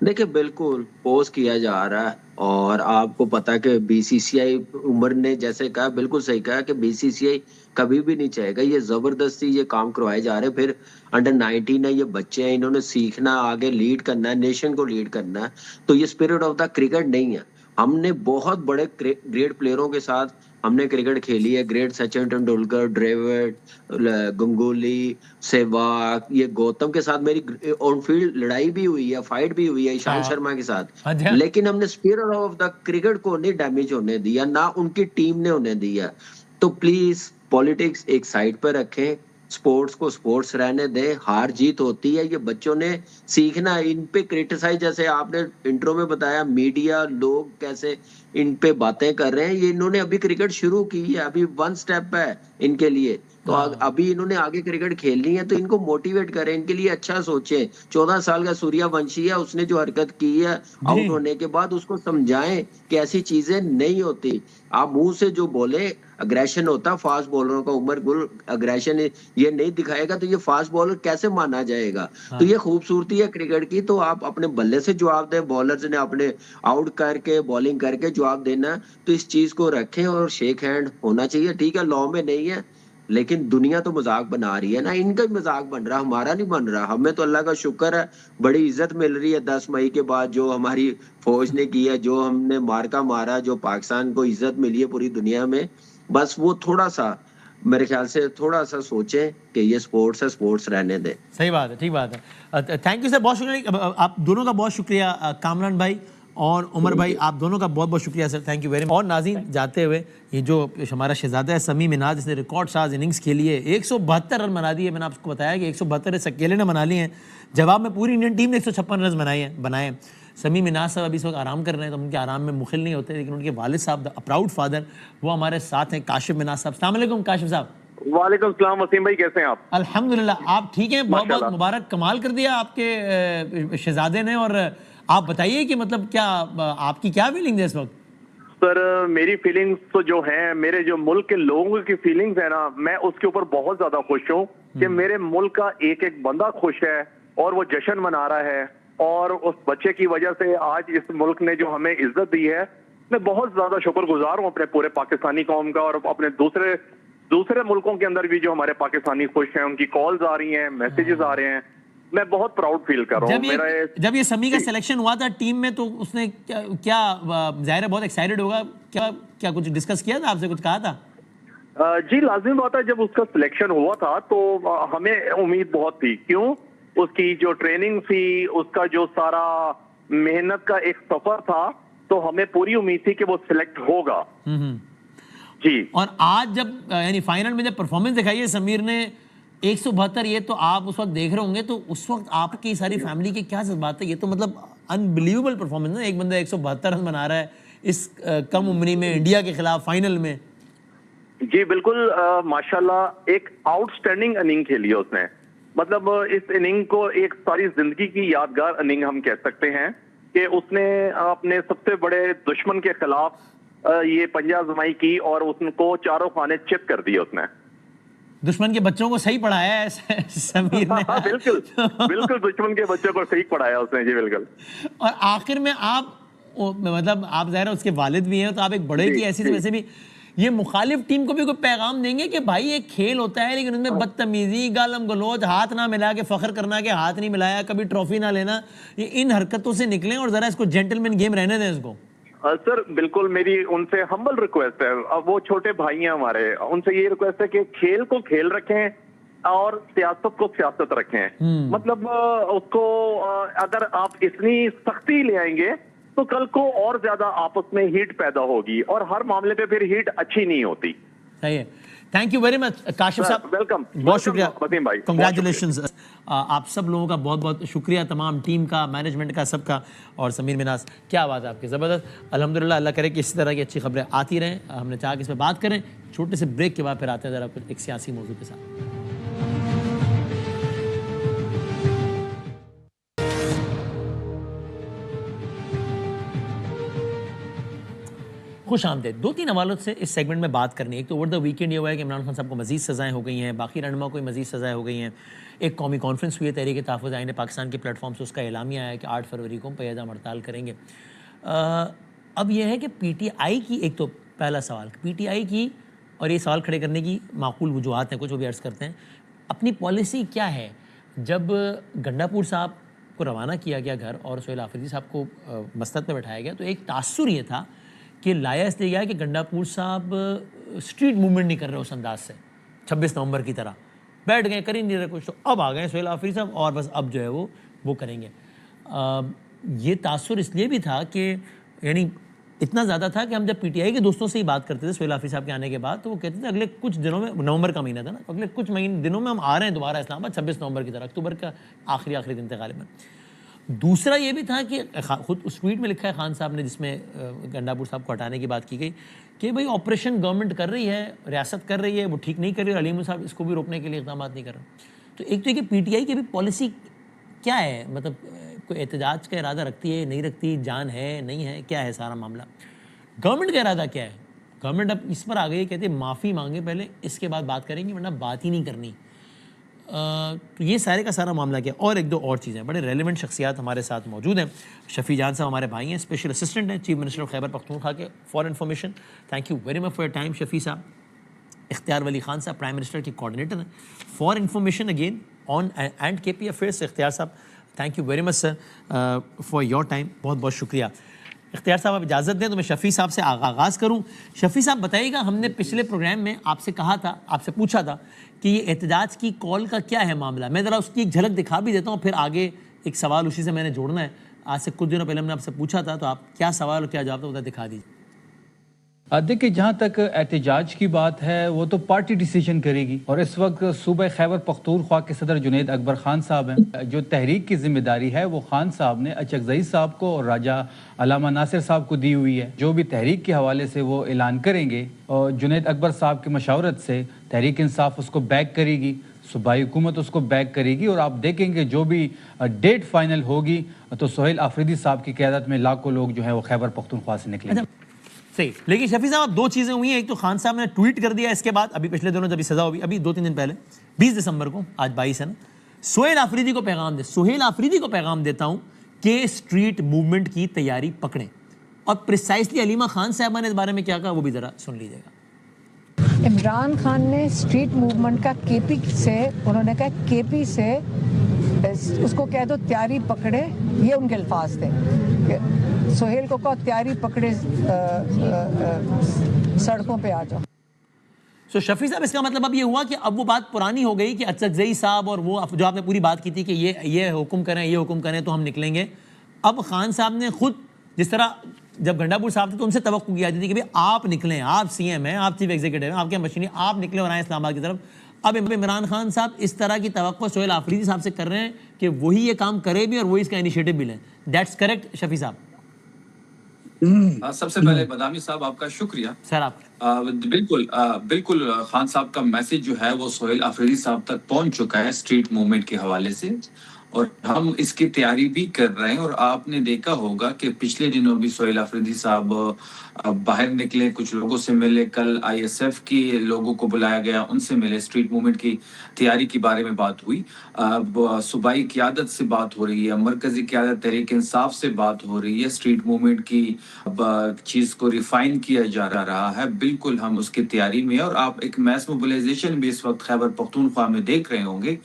देखिए, बिल्कुल पोस्ट किया जा रहा है और आपको पता है कि बीसीसीआई, उमर ने जैसे कहा बिल्कुल सही कहा कि बीसीसीआई कभी भी नहीं चाहेगा ये जबरदस्ती ये काम करवाए जा रहे हैं। फिर अंडर 19 है, ये बच्चे हैं, इन्होंने सीखना, आगे लीड करना है, नेशन को लीड करना है। तो ये स्पिरिट ऑफ द क्रिकेट नहीं है। हमने बहुत बड़े ग्रेट प्लेयरों के साथ हमने क्रिकेट खेली है, ग्रेट सचिन तेंदुलकर, ड्रेविड, गंगुली, सहवाग, ये गौतम के साथ मेरी ऑन फील्ड लड़ाई भी हुई है, फाइट भी हुई है ईशांत शर्मा के साथ। लेकिन हमने स्पिरिट ऑफ द क्रिकेट को नहीं डैमेज होने दिया, ना उनकी टीम ने होने दिया। तो प्लीज पॉलिटिक्स एक साइड पर रखें, स्पोर्ट्स को स्पोर्ट्स रहने दें। हार जीत होती है, ये बच्चों ने सीखना है। इन पे क्रिटिसाइज, जैसे आपने इंट्रो में बताया, मीडिया लोग कैसे इन पे बातें कर रहे हैं, ये इन्होंने अभी क्रिकेट शुरू की है, अभी 1 स्टेप है इनके लिए। तो अभी इन्होंने आगे क्रिकेट खेलनी है तो इनको मोटिवेट करें, इनके लिए अच्छा सोचें। 14 साल का सूर्यवंशी है, उसने जो हरकत की है आउट होने के बाद, उसको समझाएं कि ऐसी चीजें नहीं होती। आप मुंह से जो बोले अग्रेशन होता फास्ट बॉलरों का, उमर गुल अग्रेशन ये नहीं दिखाएगा तो ये फास्ट बॉलर कैसे माना जाएगा। तो ये खूबसूरती है क्रिकेट की। तो आप अपने बल्ले से जवाब दें, बॉलर्स ने अपने आउट करके बॉलिंग करके जवाब देना। तो इस चीज को रखें और शेक हैंड होना चाहिए। ठीक है, लॉ में नहीं है, लेकिन दुनिया तो मजाक बना रही है ना, इनका भी मजाक बन रहा, हमारा नहीं बन रहा। हमें तो अल्लाह का शुक्र है, बड़ी इज्जत मिल रही है 10 मई के बाद जो हमारी फौज ने की है, जो हमने मार्का मारा, जो पाकिस्तान को इज्जत मिली है पूरी दुनिया में। बस वो थोड़ा सा मेरे ख्याल से थोड़ा सा सोचें कि ये स्पोर्ट्स है, स्पोर्ट्स रहने दें। सही बात है, ठीक बात है। थैंक यू सर, बहुत शुक्रिया आप दोनों का, बहुत शुक्रिया कामरान भाई और उमर भाई आप दोनों का बहुत बहुत शुक्रिया sir, thank you very much. और नाज़रीन जाते हुए ये जो हमारा शहजादा है समीम मिनाज, इसने रिकॉर्ड साज इनिंग्स खेली है, 172 रन बना दिए। मैंने आपको बताया कि 172 अकेले ने बना लिए हैं, जवाब में पूरी इंडियन टीम ने 156 रन बनाए हैं। समीम मिनाज साहब अभी इस वक्त आराम कर रहे हैं, तो उनके आराम में मुखिल नहीं होते, लेकिन उनके वालिद साहब द प्राउड फादर वो हमारे साथ हैं, काशिफ मिनाज साहब। अस्सलाम वालेकुम काशिफ साहब। वालेकुम सलाम वसीम भाई, कैसे हैं आप? अल्हम्दुलिल्लाह, आप ठीक हैं? बहुत बहुत मुबारक, कमाल कर दिया आपके शहजादे ने। और आप बताइए कि मतलब क्या आपकी क्या फीलिंग्स है इस वक्त? सर मेरी फीलिंग्स तो जो है, मेरे जो मुल्क के लोगों की फीलिंग्स है ना, मैं उसके ऊपर बहुत ज्यादा खुश हूँ कि मेरे मुल्क का एक एक बंदा खुश है और वो जश्न मना रहा है। और उस बच्चे की वजह से आज इस मुल्क ने जो हमें इज्जत दी है, मैं बहुत ज्यादा शुक्रगुजार हूँ अपने पूरे पाकिस्तानी कौम का। और अपने दूसरे मुल्कों के अंदर भी जो हमारे पाकिस्तानी खुश हैं, उनकी कॉल्स आ रही हैं, मैसेजेस आ रहे हैं, मैं बहुत प्राउड फील कर रहा हूँ। जब ये समी का सिलेक्शन हुआ था टीम में, तो उसने क्या जाहिर है बहुत एक्साइटेड होगा, क्या कुछ डिस्कस किया था आपसे, कुछ कहा था? जी लाजिम बात है, जब उसका सिलेक्शन हुआ था तो हमें उम्मीद बहुत थी। क्यों? उसकी जो ट्रेनिंग थी, उसका जो सारा मेहनत का एक सफर था, तो हमें पूरी उम्मीद थी कि वो सिलेक्ट होगा। जी। और आज जब यानी फाइनल में जब परफॉर्मेंस दिखाई है समीर ने 172, ये तो आप उस वक्त देख रहे होंगे, तो उस वक्त आपकी सारी फैमिली के क्या जज्बात है? ये तो मतलब अनबिलीवेबल परफॉर्मेंस है, एक बंदा 172 रन बना रहा है इस कम उम्री में इंडिया के खिलाफ फाइनल में। जी बिल्कुल, माशाल्लाह एक आउटस्टैंडिंग इनिंग खेली है उसने। मतलब इस इनिंग को एक सारी जिंदगी की यादगार इनिंग हम कह सकते हैं कि उसने अपने सबसे बड़े दुश्मन के खिलाफ ये पंजा आजमाई की और उनको चारों खाने चित कर दिए उसने। दुश्मन के बच्चों को सही पढ़ाया है समीर ने। बिल्कुल बिल्कुल, दुश्मन के बच्चों को सही पढ़ाया उसने। जी बिल्कुल। और आखिर में आप मतलब आप ज़ाहिर है उसके वालिद भी हैं, तो आप एक बड़े की ऐसी वैसे भी ये मुखालिफ टीम को भी कोई पैगाम देंगे कि भाई एक खेल होता है, लेकिन उसमें बदतमीजी, गालम गलोच, हाथ ना मिला के फख्र करना कि हाथ नहीं मिलाया, कभी ट्रॉफी ना लेना, ये इन हरकतों से निकलें और जरा इसको जेंटलमैन गेम रहने दें इसको। सर बिल्कुल, मेरी उनसे हम्बल रिक्वेस्ट है। अब वो छोटे भाई हैं हमारे, उनसे ये रिक्वेस्ट है कि खेल को खेल रखें और सियासत को सियासत रखें। मतलब उसको अगर आप इतनी सख्ती ले आएंगे तो कल को और ज्यादा आपस में हीट पैदा होगी और हर मामले पे फिर हीट अच्छी नहीं होती। सही है। Thank you very much Kashif साहब, वेलकम, बहुत शुक्रिया वसीम भाई, कंग्रेचुलेशंस। आप सब लोगों का बहुत बहुत शुक्रिया, तमाम टीम का, मैनेजमेंट का, सबका। और समीर मिनाज, क्या बात है आपकी, ज़बरदस्त। अल्हम्दुलिल्लाह, अल्लाह करे कि इसी तरह की अच्छी खबरें आती रहें। हमने चाहा कि इस पर बात करें। छोटे से ब्रेक के बाद फिर आते हैं ज़रा कुछ एक सियासी मौजू के साथ। खुश आमदेद। 2-3 हवालों से इस सेगमेंट में बात करनी है। एक तो ओवर द वीकेंड ये हुआ है कि इमरान खान साहब को मज़ीद सज़ाएँ हो गई हैं, बाकी रहनुमा को मज़ीद सज़ाएँ हो गई हैं। एक कौमी कॉन्फ्रेंस हुई है, तहरीक तहफ़्फ़ुज़ आईन पाकिस्तान के प्लेटफॉर्म से उसका एलामिया आया कि 8 फरवरी को पैदा हड़ताल करेंगे। अब यह है कि PTI की, एक तो पहला सवाल PTI की, और ये सवाल खड़े करने की माकूल वजूहात हैं, कुछ वो भी अर्ज़ करते हैं, अपनी पॉलिसी क्या है? जब गंडापुर साहब को रवाना किया गया घर और सोहेल आफरीदी साहब को मसनद में बैठाया गया, तो एक तासुर ये था कि लाया इसलिए गया कि गंडापुर साहब स्ट्रीट मूवमेंट नहीं कर रहे उस अंदाज से 26 नवंबर की तरह, बैठ गए, कर ही नहीं रहे कुछ। तो अब आ गए सोहेल आफरीदी साहब और बस अब जो है वो करेंगे। ये तासुर इसलिए भी था कि यानी इतना ज़्यादा था कि हम जब PTI के दोस्तों से ही बात करते थे सोहेल आफरीदी साहब के आने के बाद, तो वो कहते थे अगले कुछ दिनों में, नवंबर का महीना था ना, अगले कुछ दिनों में हम आ रहे हैं दोबारा इस्लामाबाद 26 नवंबर की तरह, अक्टूबर का आखिरी दिन थे गालिबन। दूसरा ये भी था कि खुद उस ट्वीट में लिखा है खान साहब ने, जिसमें गंडापुर साहब को हटाने की बात की गई कि भाई ऑपरेशन गवर्नमेंट कर रही है, रियासत कर रही है, वो ठीक नहीं कर रही, और अलीम साहब इसको भी रोकने के लिए इक़दाम नहीं कर रहे। तो एक तो ये कि PTI की भी पॉलिसी क्या है, मतलब कोई एहतजाज का इरादा रखती है, नहीं रखती, जान है नहीं है, क्या है सारा मामला? गवर्नमेंट का इरादा क्या है? गवर्नमेंट अब इस पर आ गई, कहते हैं माफ़ी मांगे पहले, इसके बाद बात करेंगे, वरना बात ही नहीं करनी। तो ये सारे का सारा मामला क्या। और एक दो और चीज़ें, बड़े रेलिवेंट शख्सियात हमारे साथ मौजूद हैं। शफ़ी जान साहब हमारे भाई हैं, स्पेशल असिस्टेंट हैं chief minister of Khyber Pakhtunkhwa के for information. Thank you very much for your time Shafi साहब। इख्तियार वली खान साहब प्राइम मिनिस्टर के कोऑर्डिनेटर हैं for information again on and KP affairs. Ikhtiar साहब thank you very much sir for your time, बहुत बहुत शुक्रिया। इख्तियार साहब आप इजाज़त दें तो मैं शफ़ी साहब से आगाज़ करूँ। शफ़ी साहब बताइएगा, हमने पिछले प्रोग्राम में आपसे कहा था, आपसे पूछा था कि ये एहतजाज की कॉल का क्या है मामला। मैं ज़रा उसकी एक झलक दिखा भी देता हूँ, फिर आगे एक सवाल उसी से मैंने जोड़ना है। आज से कुछ दिनों पहले हमने आपसे पूछा था, तो आप क्या सवाल और क्या जवाब था, दिखा दीजिए। देखिए, जहाँ तक एहतजाज की बात है वो तो पार्टी डिसीजन करेगी, और इस वक्त सूबे खैबर पख्तूनख्वा के सदर जुनैद अकबर खान साहब हैं। जो तहरीक की जिम्मेदारी है वो खान साहब ने अचकज़ई साहब को और राजा अलामा नासिर साहब को दी हुई है। जो भी तहरीक के हवाले से वो ऐलान करेंगे, और जुनैद अकबर साहब की मशावरत से तहरीक इंसाफ उसको बैक करेगी, सूबाई हुकूमत उसको बैक करेगी, और आप देखेंगे जो भी डेट फाइनल होगी तो सोहेल आफरीदी साहब की क़यादत में लाखों लोग जो है वो खैबर पख्तूनख्वा से निकलेंगे। सही, लेकिन शफी साहब, अब दो चीज़ें हुई हैं। एक तो खान साहब ने ट्वीट कर दिया इसके बाद, अभी पिछले दिनों जब सज़ा हुई, अभी 2-3 दिन पहले 20 दिसंबर को, आज 22 है ना, सोहेल आफरीदी को पैगाम सोहेल आफरीदी को पैगाम देता हूँ कि स्ट्रीट मूवमेंट की तैयारी पकड़ें। और प्रिसाइसली अलीमा खान साहबा ने इस बारे में क्या कहा वो भी ज़रा सुन लीजिएगा। इमरान खान ने स्ट्रीट मूवमेंट का केपी से, उन्होंने कहा केपी से उसको कह दो तैयारी पकड़े, ये उनके अल्फाज थे। सोहेल को कहो तैयारी पकड़े, सड़कों पे आ जाओ। सो शफी साहब, इसका मतलब अब ये हुआ कि अब वो बात पुरानी हो गई कि अचकज़ई साहब और वो जो आपने पूरी बात की थी कि ये हुक्म करें तो हम निकलेंगे। अब खान साहब ने खुद, जिस तरह जब गंडापुर साहब थे तो उनसे तवक्को की जाती थी कि भाई आप निकलें, आप सीएम हैं, आप चीफ एग्जीक्यूटिव हैं, आपके मशीनी, आप निकले और आए इस्लामाबाद की तरफ। अब इमरान खान साहब इस तरह की तवक्को सोहेल आफरीदी साहब से कर रहे हैं कि वही ये काम करे भी और वही इसका इनिशिएटिव भी लें। दैट्स करेक्ट शफी साहब? सबसे पहले बदामी साहब आपका शुक्रिया सर। आप बिल्कुल खान साहब का मैसेज जो है वो सोहेल आफरीदी साहब तक पहुंच चुका है स्ट्रीट मूवमेंट के हवाले से, और हम इसकी तैयारी भी कर रहे हैं। और आपने देखा होगा कि पिछले दिनों भी सोहेल आफरीदी साहब बाहर निकले, कुछ लोगों से मिले। कल आईएसएफ के लोगों को बुलाया गया, उनसे मिले, स्ट्रीट मूवमेंट की तैयारी के बारे में बात हुई। सूबाई क़यादत से बात हो रही है, मरकजी क़यादत तहरीक इंसाफ से बात हो रही है, स्ट्रीट मूवमेंट की चीज़ को रिफाइन किया जा रहा है। बिल्कुल हम उसकी तैयारी में, और आप एक मैस मोबिलाइजेशन भी इस वक्त खैबर पख्तूनख्वा में देख रहे होंगे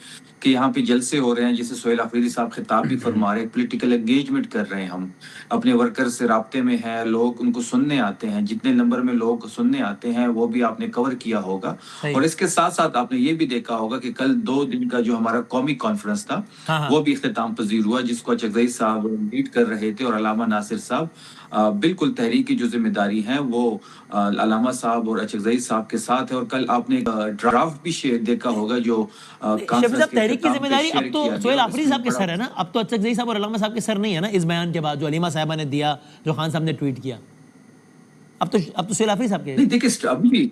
कि यहाँ पे जलसे हो रहे हैं, जिसे सोहेल आफरीदी साहब खिताब भी फरमा रहे हैं। पॉलिटिकल एंगेजमेंट कर रहे हैं, हम अपने वर्कर से राब्ते में हैं, लोग उनको सुनने आते हैं। जितने नंबर में लोग सुनने आते हैं वो भी आपने कवर किया होगा। और इसके साथ साथ आपने ये भी देखा होगा कि कल 2 दिन का जो हमारा कौमी कॉन्फ्रेंस था वो भी इख्तिताम पजीर हुआ, जिसको अचकज़ई साहब लीड कर रहे थे और अलामा नासिर साहब। बिल्कुल तहरीक की जो जिम्मेदारी है वो अलामा साहब और अचकज़ई साहब के साथ है। और कल आपने ड्राफ्ट भी देखा होगा जो तहरीक की जिम्मेदारी अब तो सोहेल आफरीदी साहब के सर है ना, अब तो अचकज़ई साहब और अलामा साहब के सर नहीं है ना, इस बयान के बाद जो अलीमा साहबा ने दिया, जो खान साहब ने ट्वीट किया, अब तो सोहेल आफरीदी साहब के। नहीं देखिए, अभी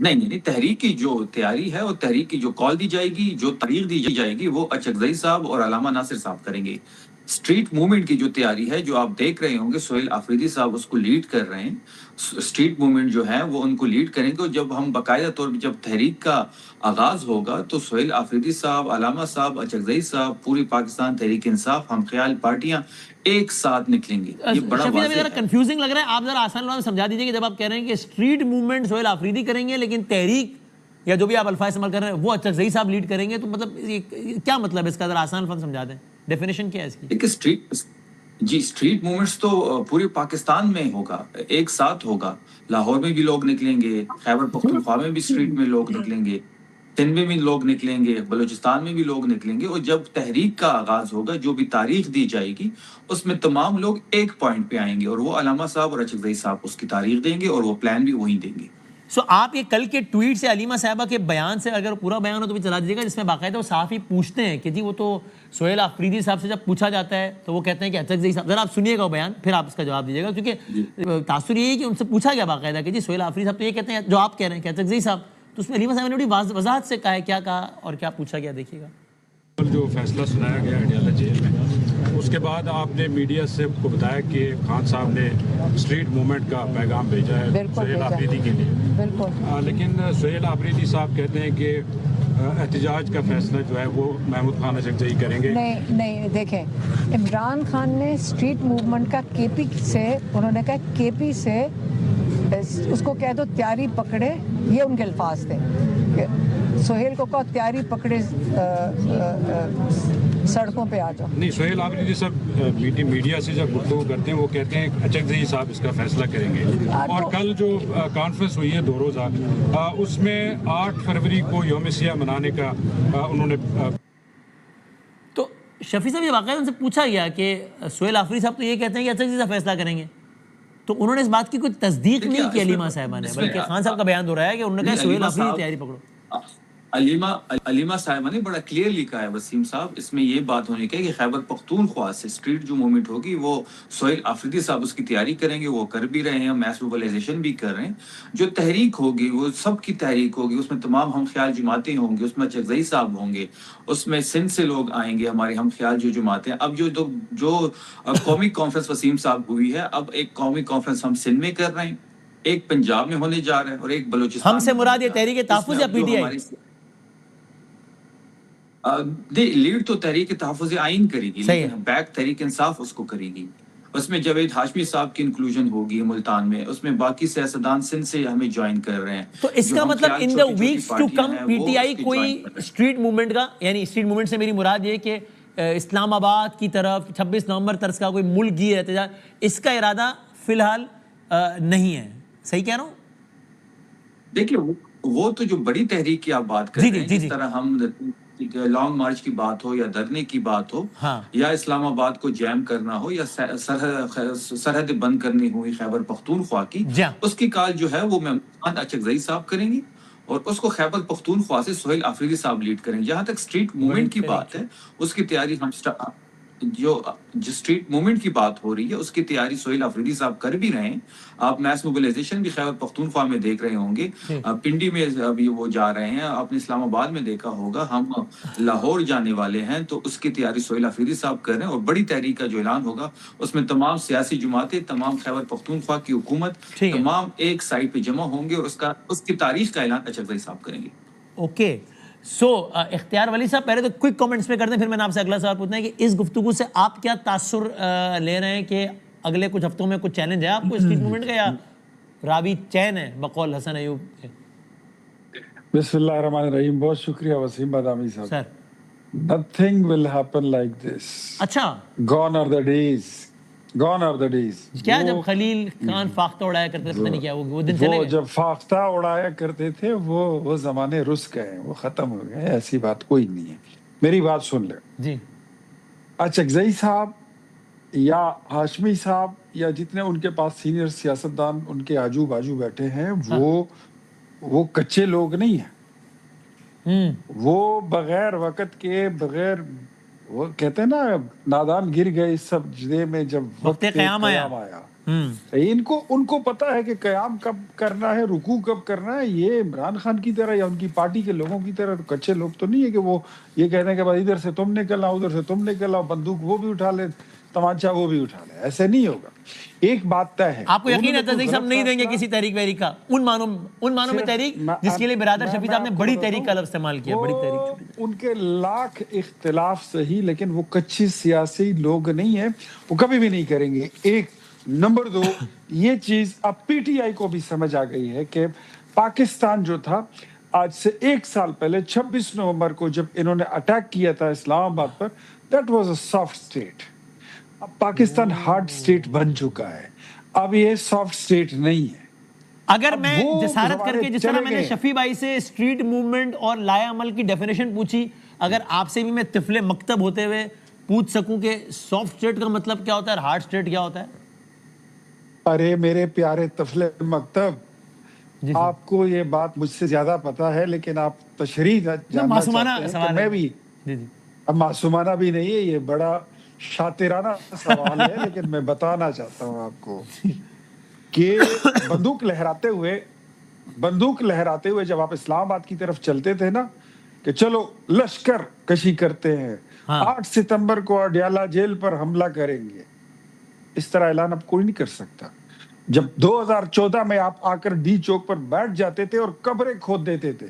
नहीं, तहरीक की जो तैयारी है और तहरीक की जो कॉल दी जाएगी, जो तारीख दी जाएगी, वो अचकज़ई साहब और अलामा नासिर साहब करेंगे। स्ट्रीट मूवमेंट की जो तैयारी है, जो आप देख रहे होंगे, सोहेल आफरीदी साहब उसको लीड कर रहे हैं। स्ट्रीट मूवमेंट जो है वो उनको लीड करेंगे। और जब हम बाकायदा तौर पर जब तहरीक का आगाज होगा तो सोहेल आफरीदी साहब, अलामा साहब, अचकज़ई साहब, पूरी पाकिस्तान तहरीक इंसाफ, हम ख्याल पार्टियां एक साथ निकलेंगे। ये बड़ा कंफ्यूजिंग लग रहा है, आप जरा आसान लफ्ज़ों में समझा दीजिए कि जब आप कह रहे हैं कि स्ट्रीट मूवमेंट सोहेल आफरीदी करेंगे लेकिन तहरीक या जो भी आप अल्फाज इस्तेमाल कर रहे हैं वो अचकज़ई साहब लीड करेंगे, तो मतलब क्या मतलब है इसका? जरा आसान लफ्ज़ समझा दें, डेफिनेशन क्या है इसकी? देखिए, स्ट्रीट मूवमेंट्स तो पूरे पाकिस्तान में होगा, एक साथ होगा। लाहौर में भी लोग निकलेंगे, खैबर पख्तूनख्वा में भी स्ट्रीट में लोग निकलेंगे, सिंध में भी लोग निकलेंगे, बलूचिस्तान में भी लोग निकलेंगे। और जब तहरीक का आगाज होगा, जो भी तारीख दी जाएगी, उसमें तमाम लोग एक पॉइंट पे आएंगे, और वो अलामा साहब और अचकज़ई साहब उसकी तारीख देंगे और वो प्लान भी वही देंगे। सो आप ये कल के ट्वीट से, अलीमा साहबा के बयान से, अगर पूरा बयान हो तो भी चला दीजिएगा, जिसमें बाकायदा वो साफ़ी पूछते हैं कि जी वो तो सोहेल आफरीदी साहब से जब पूछा जाता है तो वो कहते हैं कि अचकज़ई साहब। जरा आप सुनिएगा वो बयान, फिर आप इसका जवाब दीजिएगा, क्योंकि तासुर ये है कि उनसे पूछा गया बाकायदा कि जी सोहेल आफरीदी साहब तो ये कहते हैं, जो आप कह रहे हैं कि अचकज़ई साहब, तो उसमें अलीमा साहब ने बड़ी वजाहत से कहा है, क्या कहा और क्या पूछा गया, देखिएगा। जो फैसला सुनाया गया अडियाला जेल में, उसके बाद आपने मीडिया से को बताया कि खान साहब ने स्ट्रीट मूवमेंट का पैगाम भेजा है सोहेल आफरीदी के लिए। लेकिन सोहेल आफरीदी साहब कहते हैं कि एहतजाज का फैसला जो है वो महमूद खान अचकज़ई करेंगे। नहीं, देखें, इमरान खान ने स्ट्रीट मूवमेंट का केपी से, उन्होंने कहा केपी से उसको कह दो तैयारी पकड़े, ये उनके अल्फाज थे। सोहेल को कहो तैयारी पकड़े, सड़कों पे आ जाओ। नहीं, सोहेल आफरीदी साहब मीडिया से जब गुफ्तगू करते हैं वो कहते हैं अचकज़ई साहब इसका फैसला करेंगे। और कल जो कॉन्फ्रेंस हुई है 2 रोज़ा, उसमें 8 फरवरी को यौम सियाह मनाने का उन्होंने। तो शफी साहब ये वाकई उनसे पूछा गया कि सोहेल आफरीदी साहब तो ये कहते हैं कि अच्छा चीज़ फैसला करेंगे, तो उन्होंने इस बात की कोई तस्दीक नहीं की अलीमा साहिबा ने, बल्कि खान साहब का बयान हो रहा है कि उन्होंने कहा सोहेल आफरीदी की तैयारी पकड़ो। अलीमा साहिबा ने बड़ा क्लियरली कहा है वसीम साहब, इसमें ये बात होनी चाहिए कि खैबर पख्तूनख्वा से स्ट्रीट जो मूवमेंट होगी वो सोहेल आफरीदी साहब उसकी तैयारी करेंगे, वो कर भी रहे हैं, मैस मोबिलाइजेशन भी कर रहे हैं। जो तहरीक होगी वो सबकी तहरीक होगी, उसमें तमाम हम ख्याल जमातें होंगी, उसमें चकजई साहब होंगे, उसमें सिंध से लोग आएंगे, हमारे हम ख्याल जो जमातें। अब जो कौमी कॉन्फ्रेंस वसीम साहब हुई है, अब एक कौमी कॉन्फ्रेंस हम सिंध में कर रहे हैं, एक पंजाब में होने जा रहा है और एक बलूचिस्तान। हमसे मुराद ये तहरीक तहफ़्फ़ुज़ या पीटीआई? लीड तो तहरीक तहफ़्फ़ुज़ आइन करेगी, लेकिन बैक तहरीक इंसाफ उसको करेगी। उसमें जावेद हाशमी साहब की इंक्लूजन होगी मुल्तान में, उसमें बाकी सियासतदान सिंध से हमें ज्वाइन कर रहे हैं। तो इसका मतलब in the weeks to come PTI कोई स्ट्रीट मूवमेंट का, यानी स्ट्रीट मूवमेंट से मेरी मुराद ये कि इस्लामाबाद की तरफ 26 नवंबर तर्ज का कोई मुल्की एहतजाज, इसका इरादा फिलहाल नहीं है, सही कह रहा हूँ? देखिए वो तो जो बड़ी तहरीक की आप बात कर रहे हैं, जिस तरह हम लॉन्ग मार्च की बात हो या धरने की बात हो, हाँ। या इस्लामाबाद को जैम करना हो या सरहद बंद करनी हुई खैबर पख्तूनख्वा की, उसकी कॉल जो है वो मेहमान चकजई साहब करेंगी और उसको खैबर पख्तूनख्वा से सोहेल आफरीदी साहब लीड करेंगे। जहां तक स्ट्रीट मूवमेंट की बात है, उसकी तैयारी हम जो स्ट्रीट मूवमेंट की बात हो रही है उसकी तैयारी सोहेल आफरीदी साहब कर भी रहे हैं। आप मैस मोबिलाइजेशन भी खैबर पख्तूनख्वा में देख रहे होंगे, पिंडी में अभी वो जा रहे हैं, आपने इस्लामाबाद में देखा होगा, हम लाहौर जाने वाले हैं, तो उसकी तैयारी सोहेल आफरीदी साहब कर रहे हैं। और बड़ी तहरीक का जो ऐलान होगा उसमें तमाम सियासी जमातें, तमाम खैबर पख्तूनख्वा की हुकूमत, तमाम एक साइड पे जमा होंगे और उसकी तारीख का ऐलान चकजई साहब करेंगे। ओके, सो इख्तियार वली साहब, पहले तो क्विक कमेंट्स में करते हैं, फिर मैंने आपसे अगला सवाल पूछना है कि इस गुफ्तगू से आप क्या तासुर ले रहे हैं कि अगले कुछ हफ्तों में कुछ चैलेंज है आपको स्ट्रीट मूवमेंट का, या रावी चैन है बकौल हसन अयूब के? बिस्मिल्लाहिर्रहमानिर्रहीम, बहुत शुक्रिया वसीम बादामी साहब। Sir, nothing will happen like this. अच्छा, gone are the days, gone are the days. क्या जब खलील खान फाख्ता उड़ाया करते थे, पता नहीं क्या वो दिन चले गए? जब फाख्ता उड़ाया करते थे वो जमाने रुस गए, वो खत्म हो गए, ऐसी बात कोई नहीं है। मेरी बात सुन ले जी। चकजई साहब या हाशमी साहब या जितने उनके पास सीनियर सियासतदान उनके आजू बाजू बैठे हैं, वो कच्चे लोग नहीं है। वो बगैर वक्त के, बगैर, वो कहते हैं ना, नादान गिर गए इस सब जिदे में जब वक्त क़याम आया। उनको पता है कि क़याम कब करना है, रुकू कब करना है। ये इमरान खान की तरह या उनकी पार्टी के लोगों की तरह कच्चे लोग तो नहीं है कि वो ये कहते हैं कि भाई इधर से तुम निकल आओ, उधर से तुम निकल आओ, बंदूक वो भी उठा ले, तमाचा वो भी उठा ले। ऐसे नहीं होगा। एक बात तय है, आपको यकीन है तहरीक साहब नहीं देंगे किसी तहरीक वहरीक का, उन मानों में तहरीक जिसके लिए बिरादर शफी साहब ने बड़ी तहरीक का लफ्ज़ इस्तेमाल किया, बड़ी तहरीक। उनके लाख इख्तिलाफ सही, लेकिन वो कच्चे सियासी लोग नहीं है, वो कभी भी नहीं करेंगे। एक नंबर 2, ये चीज अब पीटीआई को भी समझ आ गई है कि पाकिस्तान जो था, आज से 1 साल पहले 26 नवंबर को जब इन्होंने अटैक किया था इस्लामाबाद पर, that was a soft state. अब पाकिस्तान हार्ड स्टेट बन चुका है, अब ये सॉफ्ट स्टेट नहीं है। अगर मैं जसारत करके, जिस तरह मैंने शफी भाई से स्ट्रीट मूवमेंट और लाया अमल की डेफिनेशन पूछी, अगर आपसे भी मैं तिफले मकतब होते हुए पूछ सकूं कि सॉफ्ट स्टेट का मतलब क्या होता है, हार्ड स्टेट क्या होता है? अरे मेरे प्यारे तफले मकतब, आपको ये बात मुझसे ज्यादा पता है, लेकिन आप तशरीह जानना चाहते हैं। मैं भी अब मासूमाना भी नहीं है, ये बड़ा शातिराना सवाल है, लेकिन मैं बताना चाहता हूँ आपको कि बंदूक लहराते हुए जब आप इस्लामाबाद की तरफ चलते थे ना, कि चलो लश्कर कशी करते हैं, 8 सितंबर को अडयाला जेल पर हमला करेंगे, इस तरह ऐलान अब कोई नहीं कर सकता। जब 2014 में आप आकर डी चौक पर बैठ जाते थे और कब्रें खोद देते थे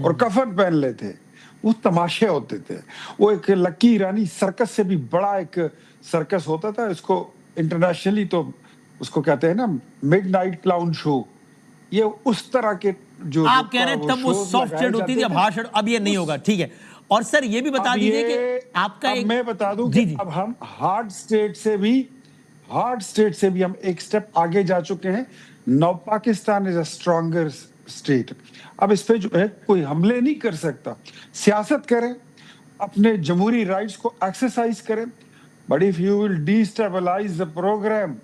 और कफन पहन लेते, वो तमाशे होते थे। वो एक लक्की ईरानी सर्कस से भी बड़ा एक सर्कस होता था, इसको इंटरनेशनली तो उसको कहते हैं ना मिडनाइट क्लाउन शो। ये उस तरह के जो आप कह रहे हैं तब वो सॉफ्ट स्टेट होती थी, अब हार्ड स्टेट, अब ये नहीं होगा। ठीक है, और सर ये भी बता दीजिए कि आपका एक, मैं बता दूं कि अब हम हार्ड स्टेट से भी हम एक स्टेप आगे जा चुके हैं। Now Pakistan is a stronger state. अब इस पे जो है कोई हमले नहीं कर सकता। सियासत करें, अपने जमहूरी राइट्स को एक्सरसाइज करें, but if you will destabilise the programme,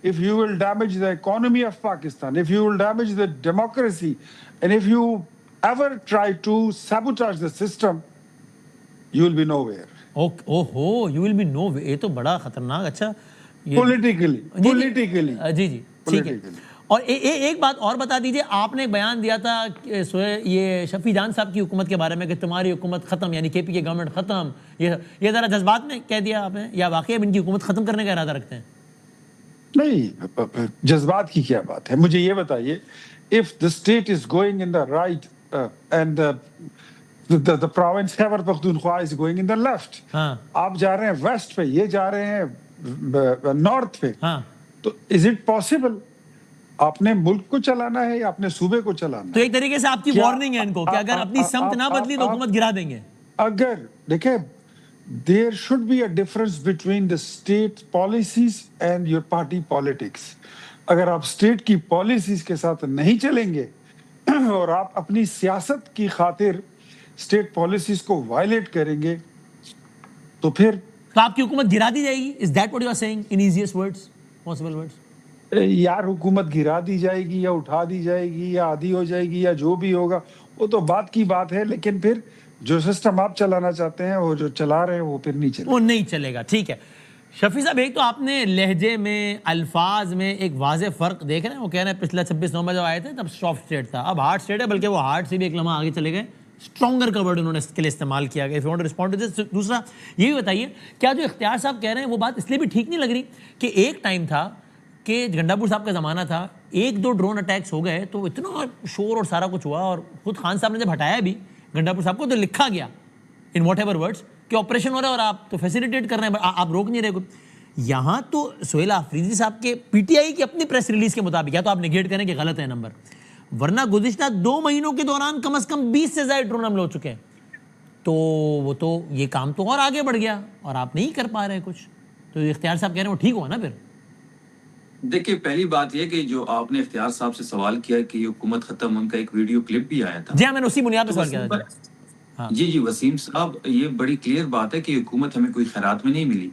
if you will damage the economy of Pakistan, if you will damage the democracy, and if you ever try to sabotage the system, you will be nowhere. ओहो, you will be nowhere. ये तो बड़ा खतरनाक। अच्छा, Politically. जी, ठीक है। और एक बात और बता दीजिए, आपने एक बयान दिया था ये शफी जान साहब की हुकूमत के बारे में कि तुम्हारी हुकूमत खत्म, यानी केपी की गवर्नमेंट खत्म, ये जरा जज्बात में कह दिया आपने, या वाकई इनकी हुकूमत खत्म करने का इरादा रखते हैं? नहीं, जज्बात की क्या बात है, मुझे ये बताइए, if the state is going in the right and the province Khyber Pakhtunkhwa is going in the left, आप जा रहे हैं वेस्ट पे, ये जा रहे हैं नॉर्थ पे, तो इज इट पॉसिबल? आपने मुल्क को चलाना है या अपने सूबे को चलाना? तो एक तरीके से आपकी वार्निंग है इनको कि अगर अपनी समत ना बदली तो हुकूमत गिरा देंगे। अगर देखिए, there should be a difference between the state policies and your party politics. अगर आप स्टेट की पॉलिसीज के साथ नहीं चलेंगे और आप अपनी सियासत की खातिर स्टेट पॉलिसीज को वायलेट करेंगे, तो फिर तो आपकी हुकूमत गिरा दी जाएगी। Is that what you are saying in easiest words, possible words? यार, हुकूमत गिरा दी जाएगी या उठा दी जाएगी या आधी हो जाएगी या जो भी होगा, वो तो बात की बात है, लेकिन फिर जो सिस्टम आप चलाना चाहते हैं, वो जो चला रहे हैं, वो फिर नहीं चलेगा। वो नहीं चलेगा, ठीक है। शफी साहब, एक तो आपने लहजे में, अल्फाज में एक वाज़ेह फ़र्क देख रहे हैं। वो कह रहे हैं पिछला 26 नवंबर जब आए थे तब सॉफ्ट स्टेट था, अब हार्ड स्टेट है, बल्कि वो हार्ड से भी एक लम्हा आगे चले गए। स्ट्रॉन्गर का वर्ड उन्होंने इसके लिए इस्तेमाल किया गया। If you want to respond to this, दूसरा ये भी बताइए, क्या जो इख्तियार साहब कह रहे हैं वो बात इसलिए भी ठीक नहीं लग रही कि एक टाइम था कि गंडापुर साहब का ज़माना था, 1-2 ड्रोन अटैक्स हो गए तो इतना शोर और सारा कुछ हुआ, और खुद खान साहब ने जब हटाया भी गंडापुर साहब को तो लिखा गया इन वॉट एवर वर्ड्स कि ऑपरेशन हो रहा है और आप तो फैसिलिटेट कर रहे हैं, आप रोक नहीं रहे। यहाँ तो सोहेल आफरीदी साहब के पीटीआई की अपनी प्रेस रिलीज के मुताबिक, या तो आप निगेट करें कि गलत है नंबर, वरना गुज़िश्ता 2 महीनों के दौरान कम से कम 20 से ज़्यादा ड्रोन हमले हो चुके हैं। तो वो तो ये काम तो और आगे बढ़ गया और आप नहीं कर पा रहे कुछ, तो इख्तियार साहब कह रहे हैं वो ठीक हुआ ना फिर? देखिए, पहली बात यह कि जो आपने इख्तियार साहब से सवाल किया कि हुकूमत खत्म, उनका एक वीडियो क्लिप भी आया था। जी हाँ, मैंने उसी बुनियाद पर सवाल किया था। हाँ। जी, वसीम साहब, ये बड़ी क्लियर बात है कि हुकूमत हमें कोई खैरात में नहीं मिली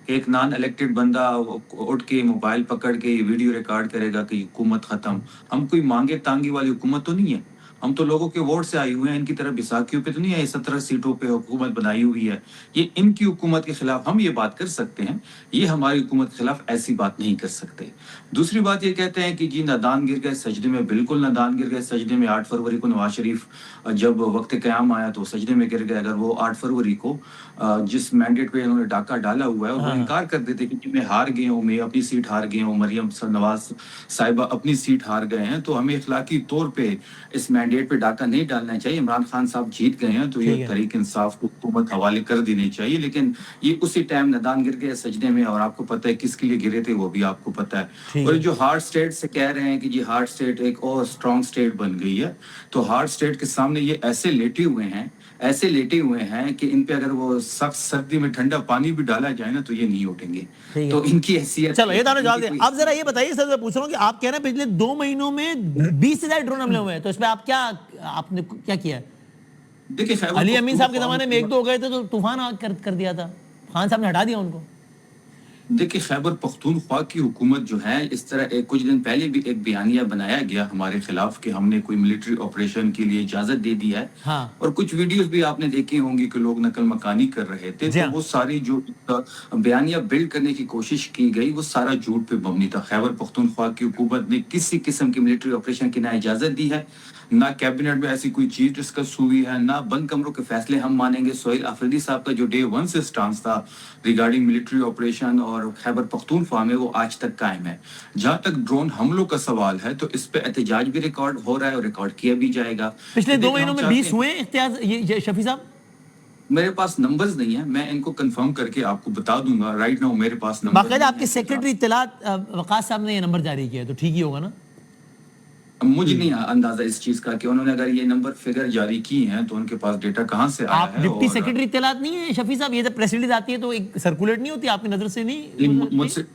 कि एक नॉन इलेक्टेड बंदा उठ के मोबाइल पकड़ के वीडियो रिकॉर्ड करेगा कि हुकूमत खत्म। हम कोई मांगे तांगी वाली हुकूमत तो नहीं है, हम तो लोगों के वोट से आए हुए हैं, इनकी तरह बिसाखियों पे तो नहीं है, 17 सीटों पे हुकूमत बनाई हुई है। ये इनकी हुकूमत के खिलाफ हम ये बात कर सकते हैं, ये हमारी हुकूमत के खिलाफ ऐसी बात नहीं कर सकते। दूसरी बात ये कहते हैं कि जी नादान गिर गए सजदे में, बिल्कुल नादान गिर गए सजदे में। 8 फरवरी को नवाज शरीफ जब वक्त क़याम आया तो सजदे में गिर गए। अगर वो 8 फरवरी को जिस मैंडेट पे उन्होंने डाका डाला हुआ है और वो इनकार कर देते कि मैं हार गए हूँ, मैं अपनी सीट हार गए हूँ, मरियम नवाज साहिबा अपनी सीट हार गए हैं, तो हमें इखलाकी तौर पे इस मैंडेट पे डाका नहीं डालना चाहिए। इमरान खान साहब जीत गए हैं तो ये तहरीक इंसाफ को हुकूमत हवाले कर देनी चाहिए। लेकिन ये उसी टाइम नादान गिर गए सजदे में, और आपको पता है किसके लिए गिरे थे वो भी आपको पता है। और जो हार्ड स्टेट से कह रहे हैं कि जी हार्ड स्टेट एक और स्ट्रॉन्ग स्टेट बन गई है, तो हार्ड स्टेट के सामने ये ऐसे लेटे हुए हैं कि इन पे अगर वो सख्त सर्दी में ठंडा पानी भी डाला जाए ना तो ये नहीं उठेंगे। तो इनकी हैसियत। चलो ये तो जवाब दे। अब जरा ये बताइए सर, मैं पूछ रहा हूँ कि आप कह रहे हैं पिछले 2 महीनों में 20 से ज्यादा ड्रोन हमले हुए हैं, तो इसमें आप आपने क्या किया? देखिए, अली अमीन साहब के जमाने में 1-2 हो गए थे तो तूफान कर दिया था, खान साहब ने हटा दिया उनको। देखिए, खैबर पख्तूनख्वा की हुकूमत जो है, इस तरह कुछ दिन पहले भी एक बयानिया बनाया गया हमारे खिलाफ कि हमने कोई मिलिट्री ऑपरेशन के लिए इजाजत दे दी है। हाँ। और कुछ वीडियोस भी आपने देखी होंगी कि लोग नकल मकानी कर रहे थे, तो वो सारी जो बयानिया बिल्ड करने की कोशिश की गई वो सारा झूठ पे मबनी था। खैबर पख्तूनख्वा की हुकूमत ने किसी किस्म की मिलिट्री ऑपरेशन की ना इजाजत दी है, ना कैबिनेट में ऐसी कोई चीज डिस्कस हुई है, ना बंद कमरों के फैसले हम मानेंगे। सोहेल आफरीदी साहब का जो डे 1 से स्टांस था रिगार्डिंग मिलिट्री ऑपरेशन और खैबर पख्तूनख्वा में, वो आज तक कायम है। जहां तक ड्रोन हमलों का सवाल है तो इस पे एहतजाज भी रिकॉर्ड हो रहा है और रिकॉर्ड किया भी जाएगा। पिछले 2 महीनों में 20 हुए ये शफी साहब? मेरे पास नंबर्स नहीं है, मैं इनको कंफर्म करके आपको बता दूंगा। राइट नाउ मेरे पास नंबर। बाकायदा आपके सेक्रेटरी इत्तलात वकास साहब ने ये नंबर जारी किया, तो ठीक ही होगा ना? मुझे नहीं अंदाजा इस चीज का कि उन्होंने अगर ये नंबर फिगर जारी की हैं तो उनके पास डेटा कहां से आया है। आप डिप्टी सेक्रेटरी इत्तलात नहीं है शफी साहब? ये जब प्रेस रिलीज आती है तो एक सर्कुलेट नहीं होती आपकी नजर से? नहीं,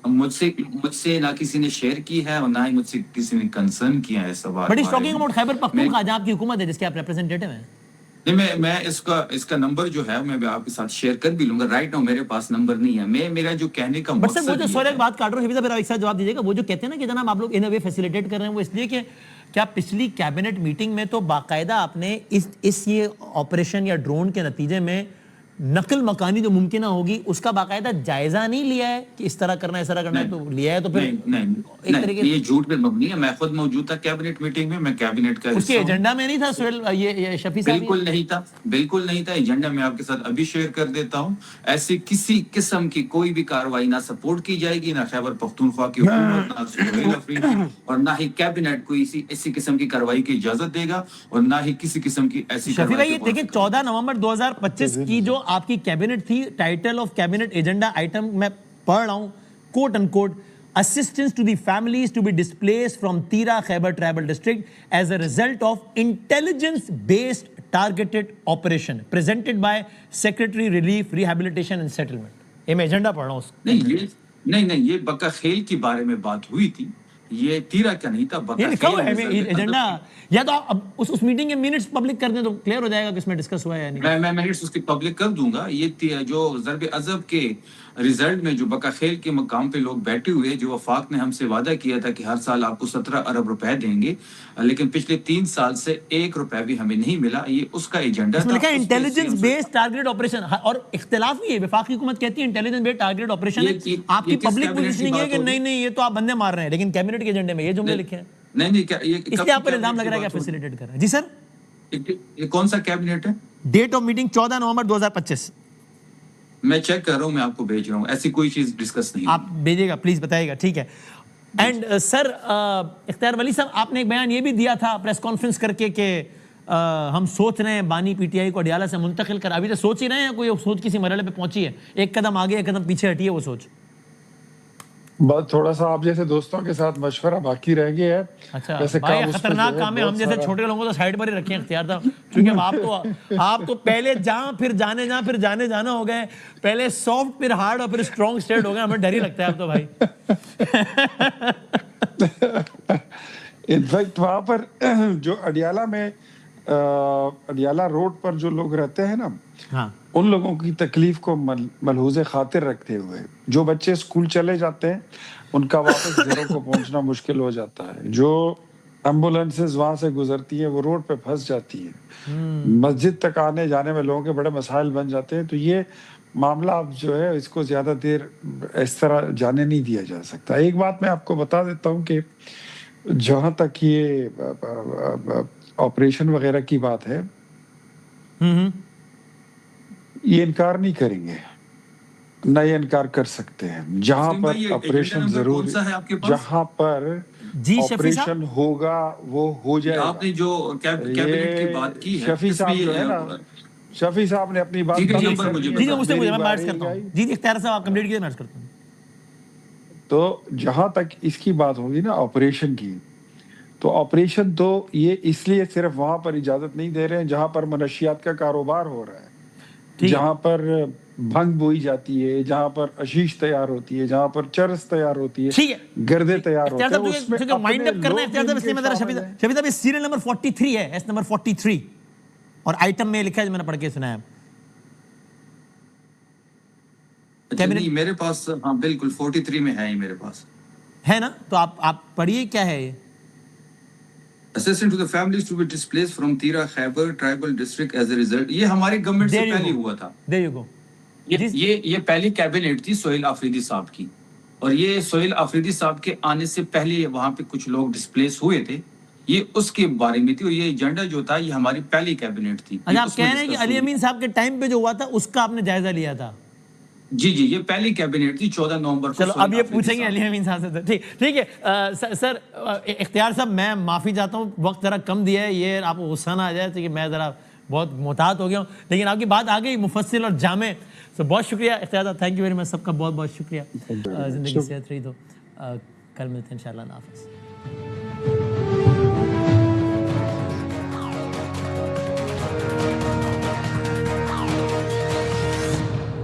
मुझसे ना किसी ने शेयर की है और ना ही मुझसे किसी ने कंसर्न किया है सवाल। But is talking about Khyber Pakhtunkhwa, जहां आपकी हुकूमत है, जिसके आप रिप्रेजेंटेटिव हैं। नहीं, मैं इसका नंबर जो है मैं आपके साथ शेयर कर भी लूंगा। राइट नाउ मेरे पास नंबर नहीं है। मेरा जो कहने का बट सर वो मकसद जो ये सॉरी है- बात काट रहा हूँ, शफी साहब मेरा एक साथ जवाब दीजिएगा। वो जो कहते हैं ना कि जनाब आप लोग इन अ वे फैसिलिटेट कर रहे हैं, वो इसलिए कि क्या पिछली कैबिनेट मीटिंग में तो बाकायदा आपने इस ये ऑपरेशन या ड्रोन के नतीजे में नकल मकानी जो मुमकिन होगी उसका बाकायदा जायजा नहीं लिया है कि इस तरह करना है, इस तरह करना है, तो लिया है तो फिर नहीं, एक तरीके ये झूठ पे मबनी है। मैं खुद मौजूद था कैबिनेट मीटिंग में, मैं कैबिनेट का उसके हिस्सा हूं। एजेंडा में नहीं था सुहेल ये शफी साहब? बिल्कुल नहीं था, बिल्कुल नहीं था। एजेंडा मैं आपके साथ अभी शेयर कर देता हूं। ऐसी किसी किस्म की कोई भी कार्रवाई ना सपोर्ट की जाएगी, ना खैबर पख्तूनख्वा की हुकूमत, ना सुहेल अफरीदी, और ना ही कैबिनेट को इसी किस्म की कार्रवाई की इजाजत देगा, और ना ही किसी किस्म की ऐसी शफी भाई कार्रवाई ये को देखिए 14 नवंबर 2025 की जो आपकी कैबिनेट थी, title of cabinet agenda item मैं पढ़ रहा हूं, quote unquote, assistance to the families to be displaced from Tira Khyber tribal district as a result of intelligence based targeted operation presented by Secretary Relief Rehabilitation and Settlement। ये मैं agenda पढ़ रहा हूं। नहीं, ये बका खेल के बारे में बात हुई थी, ये तीरा का नहीं था। ये लिखा हुआ है एजेंडा, या तो आप उस मीटिंग के मिनट्स पब्लिक कर दें तो क्लियर हो जाएगा कि इसमें डिस्कस हुआ है या नहीं। मैं मिनट्स उसकी पब्लिक कर दूंगा। ये जो ज़रब अज़ब के रिजल्ट में जो बका खेल के मकाम पे लोग बैठे हुए, जो वफाक ने हमसे वादा किया था कि हर साल आपको 17 अरब रुपए देंगे, लेकिन पिछले 3 साल से 1 रुपया भी हमें नहीं मिला। ये उसका एजेंडा था। लिखा है इंटेलिजेंस बेस्ड टारगेटेड ऑपरेशन, और इख्तिलाफ भी है। वफाकी हुकूमत कहती है इंटेलिजेंस बेस्ड टारगेटेड ऑपरेशन है। आपकी पब्लिक पोजीशनिंग है कि नहीं ये तो आप बंदे मार रहे हैं, लेकिन कैबिनेट के एजेंडे में ये जुमले लिखे हैं। नहीं, क्या ये इसलिए आप पर इल्जाम लग रहा है कि फैसिलिटेट कर रहे हैं। जी सर, ये कौन सा कैबिनेट है? डेट ऑफ मीटिंग 14 नवंबर 2025। मैं चेक कर रहा हूं, मैं आपको भेज रहा हूं। ऐसी कोई चीज डिस्कस नहीं। आप भेजिएगा प्लीज, बताइएगा, ठीक है। एंड सर इख्तियार वली साहब, आपने एक बयान ये भी दिया था प्रेस कॉन्फ्रेंस करके कि हम सोच रहे हैं बानी पीटीआई को अडियाला से मुंतकिल कर। अभी तो सोच ही रहे हैं, कोई सोच किसी मरहले पे पहुंची है? एक कदम आगे एक कदम पीछे हटी है वो सोच? बस थोड़ा सा आप जैसे दोस्तों के साथ मशवरा बाकी रह गया है। अच्छा वैसे भाई, काम उस पे खतरनाक जो है काम है। हम बहुत जैसे सारा- छोटे लोगों को तो साइड पर ही रखे हैं इख्तियार साहब, क्योंकि आप तो पहले जहां फिर जाने जाना हो गए। पहले सॉफ्ट फिर हार्ड और फिर स्ट्रॉन्ग स्टेट हो गए। हमें डर ही लगता है अब तो भाई। इनफैक्ट वहां पर जो अडियाला में अडियाला रोड पर जो लोग रहते हैं ना, हाँ, उन लोगों की तकलीफ को मलहूज़े खातिर रखते हुए जो बच्चे स्कूल चले जाते हैं उनका वापस घरों को पहुंचना मुश्किल हो जाता है। जो एम्बुलेंसेस वहां से गुजरती हैं वो रोड पे फंस जाती हैं। मस्जिद तक आने जाने में लोगों के बड़े मसाइल बन जाते हैं। तो ये मामला अब जो है इसको ज्यादा देर इस तरह जाने नहीं दिया जा सकता। एक बात मैं आपको बता देता हूँ कि जहां तक ये ऑपरेशन वगैरह की बात है, ये इनकार नहीं करेंगे, ना ये इनकार कर सकते हैं। जहां पर ऑपरेशन जरूर, जहां पर ऑपरेशन होगा वो हो जाएगा। आपने जो कैबिनेट की बात की है, शफी साहब जो है ना, शफी साहब ने अपनी बात जी मैं बात करता हूं। जी इख्तियार साहब, आप कंप्लीट कीजिए, मैं करता हूं। तो जहां तक इसकी बात होगी ना ऑपरेशन की, तो ऑपरेशन तो ये इसलिए सिर्फ वहां पर इजाजत नहीं दे रहे हैं जहां पर मनशियात का कारोबार हो रहा है, जहां पर भंग बोई जाती है, जहां पर आशीष तैयार होती है, जहां पर चरस तैयार होती है, ठीक है, गर्दे तैयार होते हैं, उसमें वाइंड अप करना है इख्तियार साहब, इसलिए मैं जरा शफी साहब ये सीरियल नंबर 43 है, एस नंबर 43, और आइटम में लिखा है जो मैंने पढ़ के सुनाया। नहीं, मेरे पास हाँ बिल्कुल 43 में है ही मेरे पास है ना, तो आप पढ़िए क्या है ये। Assistance to the families to be displaced from Tira Khyber tribal district as a result। ये हमारी गवर्नमेंट से पहले हुआ था। There you go। ये पहली कैबिनेट थी सोहेल आफरीदी साहब की, और ये सोहेल आफरीदी साहब के आने से पहले वहां पे कुछ लोग डिस्प्लेस हुए थे, ये उसके बारे में थी। और ये एजेंडा जो था ये हमारी पहली कैबिनेट थी। अच्छा, आप कह रहे हैं कि अली अमीन साहब के टाइम पे जो हुआ था उसका आपने जायजा लिया था? जी, ये पहली कैबिनेट थी 14 नवंबर को। चलो अब ये पूछेंगे अली अमीन साहब से। ठीक है सर इख्तियार साहब, मैं माफ़ी चाहता हूँ, वक्त ज़रा कम दिया है, ये आपको गुस्सा ना आ जाए तो कि मैं ज़रा बहुत मोहतात हो गया हूँ, लेकिन आपकी बात आ गई मुफस्सिल और जामे। तो बहुत शुक्रिया इख्तियार साहब, थैंक यू वेरी मच, सबका बहुत बहुत शुक्रिया। ज़िंदगी सेहत रही तो कल मिलते हैं इंशाल्लाह। हाफ़िज़।